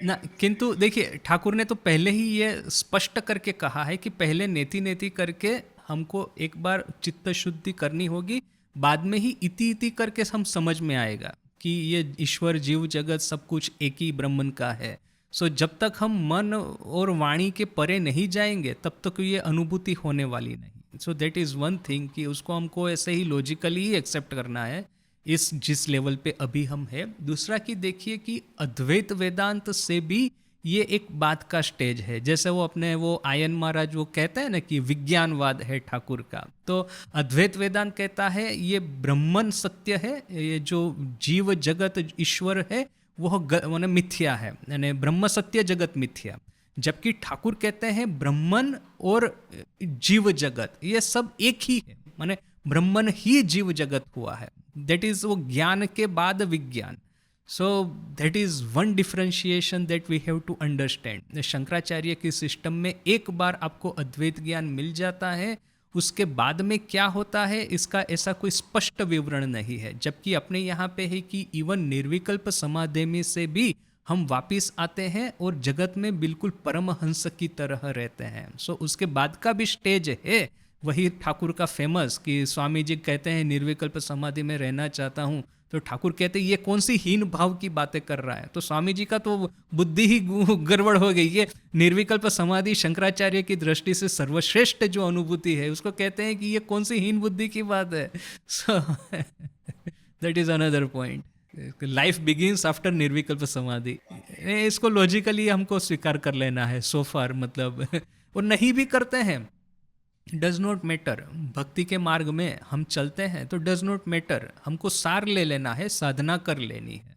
ना, किंतु देखिए ठाकुर ने तो पहले ही ये स्पष्ट करके कहा है कि पहले नेति नेति करके हमको एक बार चित्त शुद्धि करनी होगी, बाद में ही इति इति करके हम समझ में आएगा कि ये ईश्वर जीव जगत सब कुछ एक ही ब्रह्मन का है। सो जब तक हम मन और वाणी के परे नहीं जाएंगे तब तक ये अनुभूति होने वाली नहीं। So that is one thing कि उसको हमको ऐसे ही लॉजिकली ही एक्सेप्ट करना है इस जिस लेवल पे अभी हम है। दूसरा कि देखिए कि अद्वैत वेदांत से भी ये एक बात का स्टेज है, जैसे वो अपने वो आयन महाराज वो कहते हैं ना कि विज्ञानवाद है ठाकुर का, तो अद्वैत वेदांत कहता है ये ब्रह्मन सत्य है, ये जो जीव जगत ईश्वर है वह माने मिथ्या है, यानी ब्रह्म सत्य जगत मिथ्या। जबकि ठाकुर कहते हैं ब्रह्मन और जीव जगत ये सब एक ही है, माने ब्रह्मन ही जीव जगत हुआ है। दैट इज वो ज्ञान के बाद विज्ञान। So that is one differentiation that we have to understand. Shankaracharya की सिस्टम में एक बार आपको अद्वैत ज्ञान मिल जाता है, उसके बाद में क्या होता है इसका ऐसा कोई स्पष्ट विवरण नहीं है। जबकि अपने यहाँ पे है कि इवन निर्विकल्प समाधि में से भी हम वापिस आते हैं और जगत में बिल्कुल परमहंस की तरह रहते हैं। सो उसके बाद का भी स्टेज है वही ठाकुर का फेमस कि स्वामी जी कहते हैं निर्विकल्प समाधि में रहना चाहता हूँ, तो ठाकुर कहते हैं ये कौन सी हीन भाव की बातें कर रहा है। तो स्वामी जी का तो बुद्धि ही गड़बड़ हो गई। ये निर्विकल्प समाधि शंकराचार्य की दृष्टि से सर्वश्रेष्ठ जो अनुभूति है उसको कहते हैं कि ये कौन सी हीन बुद्धि की बात है। सो that is another point. Life begins after निर्विकल्प समाधि, इसको लॉजिकली हमको स्वीकार कर लेना है सो फार, मतलब और नहीं भी करते हैं डज नॉट मैटर। भक्ति के मार्ग में हम चलते हैं तो डज नॉट मैटर, हमको सार ले लेना है, साधना कर लेनी है।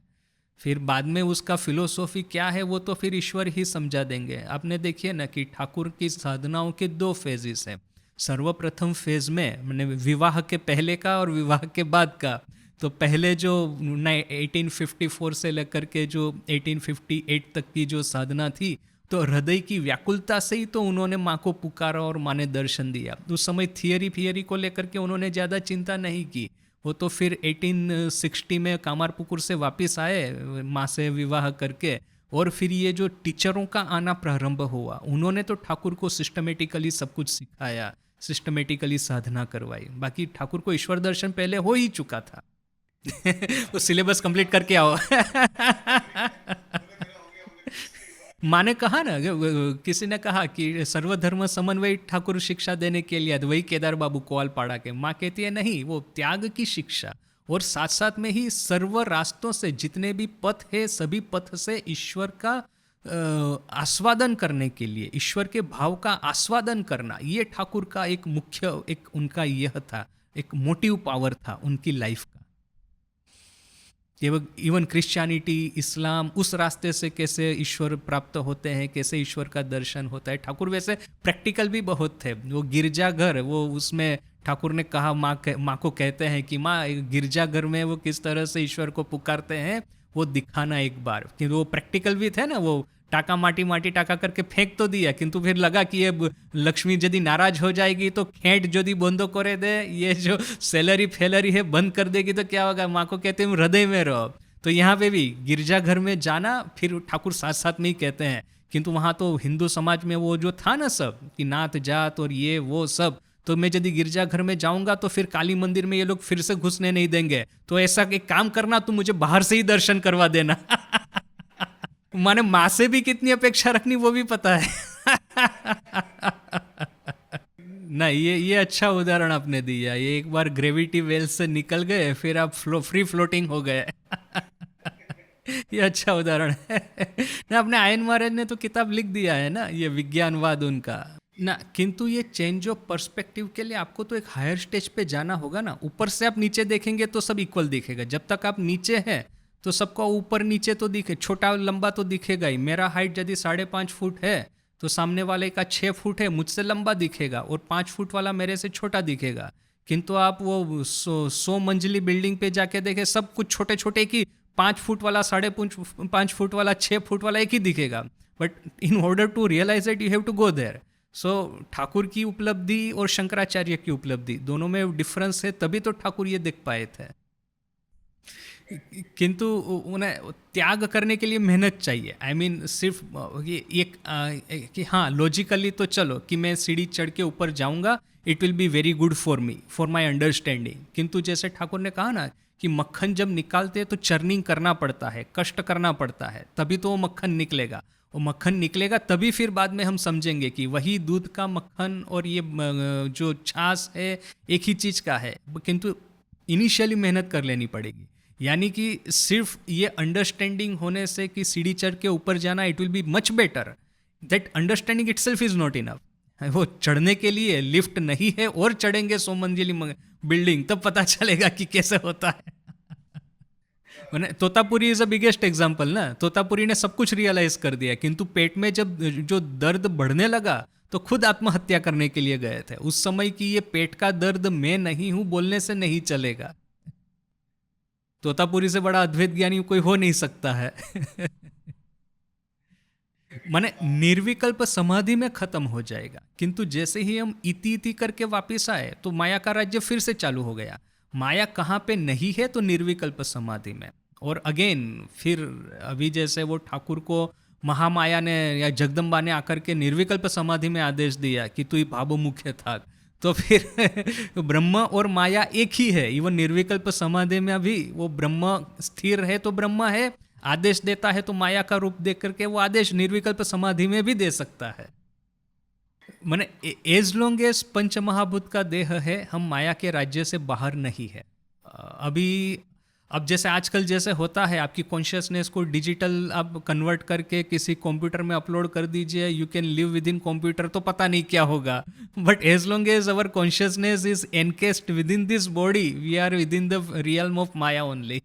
फिर बाद में उसका फिलोसॉफी क्या है वो तो फिर ईश्वर ही समझा देंगे। आपने देखिए ना कि ठाकुर की साधनाओं के 2 फेजेस हैं। सर्वप्रथम फेज में मैंने विवाह के पहले का और विवाह के बाद का। तो पहले जो 1854 से लेकर के जो 1858 तक की जो साधना थी, तो हृदय की व्याकुलता से ही तो उन्होंने माँ को पुकारा और माँ ने दर्शन दिया। उस समय थियरी को लेकर के उन्होंने ज़्यादा चिंता नहीं की, वो तो फिर 1860 में कामारपुकुर से वापस आए माँ से विवाह करके, और फिर ये जो टीचरों का आना प्रारंभ हुआ, उन्होंने तो ठाकुर को सिस्टमेटिकली सब कुछ सिखाया, सिस्टमेटिकली साधना करवाई। बाकी ठाकुर को ईश्वर दर्शन पहले हो ही चुका था। वो सिलेबस कंप्लीट करके आओ। माँ ने कहा ना, किसी ने कहा कि सर्वधर्म समन्वय ठाकुर शिक्षा देने के लिए, वही केदार बाबू कोआलपाड़ा के। माँ कहती है नहीं, वो त्याग की शिक्षा, और साथ साथ में ही सर्व रास्तों से जितने भी पथ है, सभी पथ से ईश्वर का आस्वादन करने के लिए, ईश्वर के भाव का आस्वादन करना, ये ठाकुर का एक मुख्य, एक उनका यह था, एक मोटिव पावर था उनकी लाइफ का। इवन क्रिश्चियनिटी, इस्लाम, उस रास्ते से कैसे ईश्वर प्राप्त होते हैं, कैसे ईश्वर का दर्शन होता है। ठाकुर वैसे प्रैक्टिकल भी बहुत थे। वो गिरजाघर, वो उसमें ठाकुर ने कहा, माँ को कहते हैं कि माँ, गिरजाघर में वो किस तरह से ईश्वर को पुकारते हैं वो दिखाना एक बार। कि वो प्रैक्टिकल भी थे ना, वो टाका माटी टाका करके फेंक तो दिया, किंतु फिर लगा कि ये लक्ष्मी यदि नाराज हो जाएगी तो खेट यदि बंद करे दे, ये जो सैलरी फैलरी है बंद कर देगी तो क्या होगा। माँ को कहते हैं हृदय में रहो। तो यहाँ पे भी गिरजाघर में जाना, फिर ठाकुर साथ साथ में ही कहते हैं, किंतु वहाँ तो हिंदू समाज में वो जो था ना सब, कि नात जात और ये वो सब, तो मैं यदि गिरजाघर में जाऊंगा तो फिर काली मंदिर में ये लोग फिर से घुसने नहीं देंगे, तो ऐसा एक काम करना, तुम मुझे बाहर से ही दर्शन करवा देना। माने माँ से भी कितनी अपेक्षा रखनी वो भी पता है। ना, ये अच्छा उदाहरण आपने दिया। ये एक बार ग्रेविटी वेल से निकल गए, फिर आप फ्री फ्लोटिंग हो गए। ये अच्छा उदाहरण है ना। अपने आयन महाराज ने तो किताब लिख दिया है ना, ये विज्ञानवाद उनका ना। किंतु ये चेंज ऑफ पर्सपेक्टिव के लिए आपको तो एक हायर स्टेज पे जाना होगा ना। ऊपर से आप नीचे देखेंगे तो सब इक्वल दिखेगा। जब तक आप नीचे हैं तो सबका ऊपर नीचे तो दिखे, छोटा लंबा तो दिखेगा ही। मेरा हाइट यदि 5.5 फुट है तो सामने वाले का 6 फुट है, मुझसे लंबा दिखेगा, और 5 फुट वाला मेरे से छोटा दिखेगा। किंतु आप वो 100 मंजिली बिल्डिंग पे जाके देखें, सब कुछ छोटे छोटे की, 5 फुट वाला, 5.5 फुट वाला, 6 फुट वाला एक ही दिखेगा। But in order to realize it you have to go there. So Thakur की उपलब्धि और शंकराचार्य की उपलब्धि दोनों में डिफरेंस है, तभी तो ठाकुर ये देख पाए थे। किंतु उन्हें त्याग करने के लिए मेहनत चाहिए। आई मीन सिर्फ ये कि हाँ लॉजिकली तो चलो कि मैं सीढ़ी चढ़ के ऊपर जाऊंगा, it will be very good for me, for my understanding. किंतु जैसे ठाकुर ने कहा ना कि मक्खन जब निकालते हैं तो चर्निंग करना पड़ता है, कष्ट करना पड़ता है, तभी तो वो मक्खन निकलेगा। वो मक्खन निकलेगा तभी फिर बाद में हम समझेंगे कि वही दूध का मक्खन और ये जो छाछ है एक ही चीज़ का है। किंतु इनिशियली मेहनत कर लेनी पड़ेगी। यानी कि सिर्फ ये अंडरस्टैंडिंग होने से कि सीढ़ी चढ़ के ऊपर जाना, it will be much better. That understanding itself is not enough. वो चढ़ने के लिए लिफ्ट नहीं है और चढ़ेंगे 100 मंजिली बिल्डिंग, तब पता चलेगा कि कैसे होता है। मैंने Totapuri is a biggest example ना। तोतापुरी ने सब कुछ रियलाइज कर दिया, किंतु पेट में जब जो दर्द बढ़ने लगा तो खुद आत्महत्या करने के लिए गए थे। उस समय की ये पेट का दर्द मैं नहीं हूं बोलने से नहीं चलेगा। तोतापुरी से बड़ा अद्वैत ज्ञानी कोई हो नहीं सकता है। माने निर्विकल्प समाधि में खत्म हो जाएगा, किंतु जैसे ही हम इति इति करके वापस आए तो माया का राज्य फिर से चालू हो गया। माया कहाँ पे नहीं है तो निर्विकल्प समाधि में। और अगेन फिर अभी जैसे वो ठाकुर को महामाया ने या जगदम्बा ने आकर के निर्विकल्प समाधि में आदेश दिया कि तू ही भावो मुख्य था, तो फिर ब्रह्म और माया एक ही है। इवन निर्विकल्प समाधि में अभी वो ब्रह्म स्थिर है तो ब्रह्म है, आदेश देता है तो माया का रूप देख करके वो आदेश निर्विकल्प समाधि में भी दे सकता है। माने एज लॉन्ग एज पंच महाभूत का देह है, हम माया के राज्य से बाहर नहीं है। अभी अब जैसे आजकल जैसे होता है, आपकी कॉन्शियसनेस को डिजिटल आप कन्वर्ट करके किसी कंप्यूटर में अपलोड कर दीजिए, you can live within computer, तो पता नहीं क्या होगा। But as long as our consciousness is encased within this body, we are within the realm of maya only.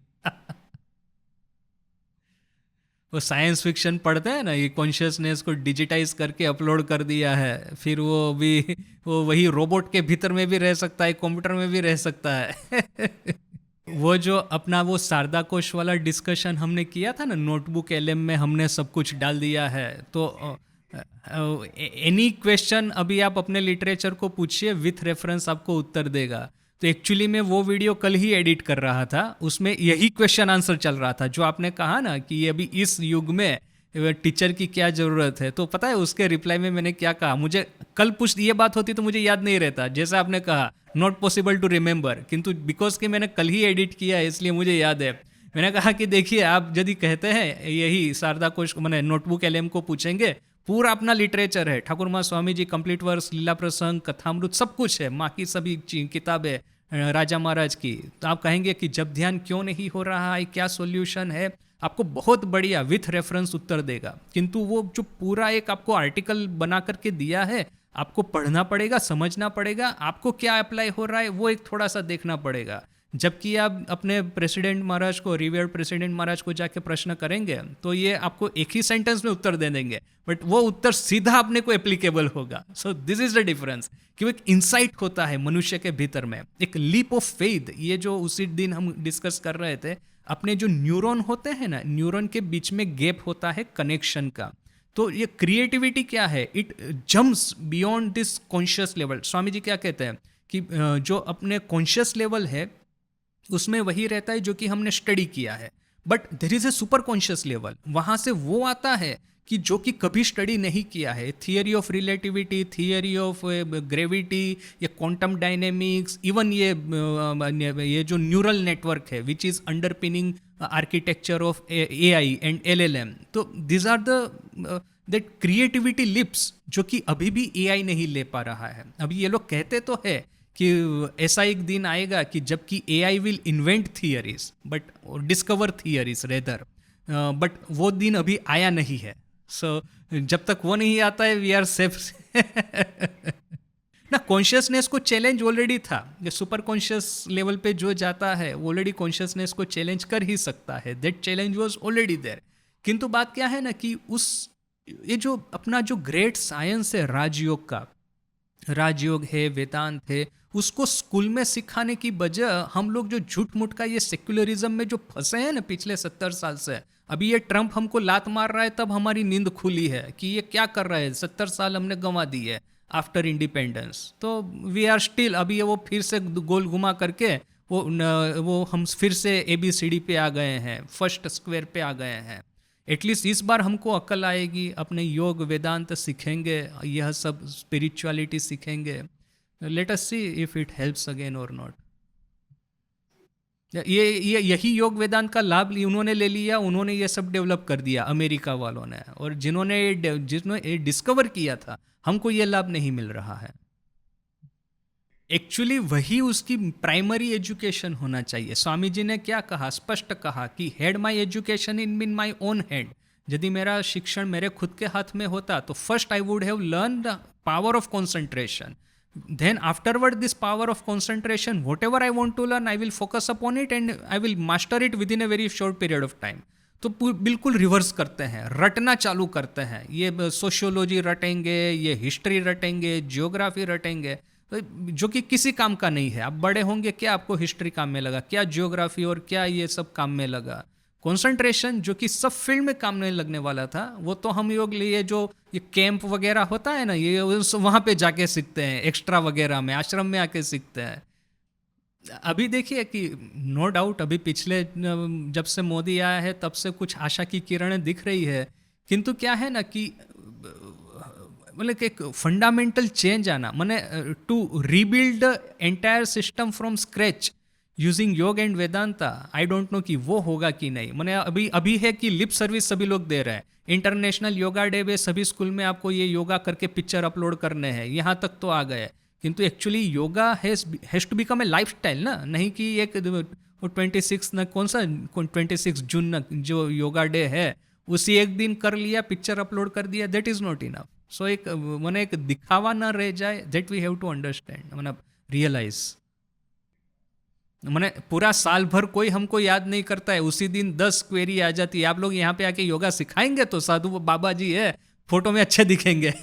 वो साइंस फिक्शन पढ़ते हैं ना, ये कॉन्शियसनेस को डिजिटाइज करके अपलोड कर दिया है, फिर वो भी वो वही रोबोट के भीतर में भी रह सकता है, कंप्यूटर में भी रह सकता है। वो जो अपना वो शारदा कोश वाला डिस्कशन हमने किया था ना, नोटबुक एलएम में हमने सब कुछ डाल दिया है। तो एनी क्वेश्चन अभी आप अपने लिटरेचर को पूछिए, विथ रेफरेंस आपको उत्तर देगा। तो एक्चुअली मैं वो वीडियो कल ही एडिट कर रहा था, उसमें यही क्वेश्चन आंसर चल रहा था जो आपने कहा ना कि अभी इस युग में टीचर की क्या ज़रूरत है। तो पता है उसके रिप्लाई में मैंने क्या कहा, मुझे कल पूछ ये बात होती तो मुझे याद नहीं रहता, जैसा आपने कहा नॉट पॉसिबल टू रिमेंबर, किंतु बिकॉज कि मैंने कल ही एडिट किया है इसलिए मुझे याद है। मैंने कहा कि देखिए आप यदि कहते हैं यही शारदा कोश मैंने नोटबुक एलएम को पूछेंगे, पूरा अपना लिटरेचर है, ठाकुर माँ स्वामी जी कंप्लीट वर्स, लीला प्रसंग, कथामृत, सब कुछ है, माँ की सभी किताबें, राजा महाराज की। तो आप कहेंगे कि जब ध्यान क्यों नहीं हो रहा है, क्या सॉल्यूशन है, आपको बहुत बढ़िया विथ रेफरेंस उत्तर देगा। किंतु वो जो पूरा एक आपको आर्टिकल बना करके दिया है, आपको पढ़ना पड़ेगा, समझना पड़ेगा, आपको क्या अप्लाई हो रहा है वो एक थोड़ा सा देखना पड़ेगा। जबकि आप अपने प्रेसिडेंट महाराज को, रिवेयर्ड प्रेसिडेंट महाराज को जाके प्रश्न करेंगे तो ये आपको एक ही सेंटेंस में उत्तर दे देंगे, बट वो उत्तर सीधा अपने को एप्लीकेबल होगा। So this is the difference कि वो एक इंसाइट होता है मनुष्य के भीतर में, एक लीप ऑफ फेथ। ये जो उसी दिन हम डिस्कस कर रहे थे, अपने जो न्यूरॉन होते हैं ना, न्यूरॉन के बीच में गैप होता है कनेक्शन का। तो ये क्रिएटिविटी क्या है, it jumps beyond this conscious level. Swami ji क्या कहते हैं कि जो अपने कॉन्शियस लेवल है उसमें वही रहता है जो कि हमने स्टडी किया है, but there is a super conscious level, वहाँ से वो आता है कि जो कि कभी स्टडी नहीं किया है, theory of relativity, theory of gravity, ये क्वांटम डायनेमिक्स, इवन ये जो न्यूरल नेटवर्क है which is underpinning architecture of AI and LLM। तो these are the that creativity leaps जो कि अभी भी AI नहीं ले पा रहा है। अभी ये लोग कहते तो है कि ऐसा एक दिन आएगा कि जबकि AI will invent theories but discover theories rather, but वो दिन अभी आया नहीं है। सो जब तक वो नहीं आता है वी आर सेफ। ना कॉन्शियसनेस को चैलेंज ऑलरेडी था, ये सुपर कॉन्शियस लेवल पे जो जाता है ऑलरेडी कॉन्शियसनेस को चैलेंज कर ही सकता है, that challenge was already there. किंतु बात क्या है ना कि उस ये जो अपना जो ग्रेट साइंस है राजयोग का, राजयोग है, वेदांत है, उसको स्कूल में सिखाने की बजाय हम लोग जो झूठ मूठ का ये सेक्युलरिज्म में जो फंसे हैं ना पिछले 70 साल से, अभी ये ट्रम्प हमको लात मार रहा है तब हमारी नींद खुली है कि ये क्या कर रहा है, 70 साल हमने गंवा दी है आफ्टर इंडिपेंडेंस। तो वी आर स्टिल, अभी ये वो फिर से गोल घुमा करके वो हम फिर से ABCD पे आ गए हैं, फर्स्ट स्क्वायर पे आ गए हैं। एटलीस्ट इस बार हमको अक्ल आएगी, अपने योग वेदांत सीखेंगे, यह सब स्पिरिचुअलिटी सीखेंगे। Let us see if it helps again और नॉट। ये यही योग वेदांत का लाभ उन्होंने ले लिया, उन्होंने ये सब डेवलप कर दिया अमेरिका वालों ने, और जिन्होंने डिस्कवर किया था हमको ये लाभ नहीं मिल रहा है। एक्चुअली वही उसकी प्राइमरी एजुकेशन होना चाहिए। स्वामी जी ने क्या कहा, स्पष्ट कहा कि had my education in my own hand, यदि मेरा शिक्षण मेरे खुद के हाथ में होता तो first I would have learn the power of concentration, then afterward this power of concentration, whatever I want to learn I will focus upon it and I will master it within a very short period of time। तो बिल्कुल रिवर्स करते हैं, रटना चालू करते हैं, ये सोशियोलॉजी रटेंगे, ये हिस्ट्री रटेंगे, जियोग्राफी रटेंगे, तो जो कि किसी काम का नहीं है। आप बड़े होंगे क्या आपको हिस्ट्री काम में लगा, क्या जियोग्राफी और क्या ये सब काम में लगा। कंसंट्रेशन जो कि सब फील्ड में काम नहीं लगने वाला था, वो तो हम लोग लिए जो ये कैंप वगैरह होता है ना, ये वहाँ पे जाके सीखते हैं, एक्स्ट्रा वगैरह में आश्रम में आके सीखते हैं। अभी देखिए कि नो डाउट अभी पिछले जब से मोदी आया है तब से कुछ आशा की किरणें दिख रही है, किंतु क्या है ना कि मतलब एक फंडामेंटल चेंज आना, मैंने to rebuild entire system from scratch using yoga and Vedanta, I don't know कि वो होगा कि नहीं। मैंने अभी है कि लिप सर्विस सभी लोग दे रहे हैं, इंटरनेशनल योगा डे पे सभी स्कूल में आपको ये योगा करके पिक्चर अपलोड करने हैं, यहाँ तक तो आ गए। किंतु actually yoga has to become a lifestyle ना, नहीं कि एक 26 न कौन सा 26 जून न जो योगा डे है उसी एक दिन कर लिया, पिक्चर अपलोड कर दिया, that is not enough. So एक मैंने एक दिखावा ना रह जाए, that we have to understand, मतलब रियलाइज। मैंने पूरा साल भर कोई हमको याद नहीं करता है, उसी दिन 10 क्वेरी आ जाती है, आप लोग यहाँ पे आके योगा सिखाएंगे तो साधु वो बाबा जी है फोटो में अच्छे दिखेंगे।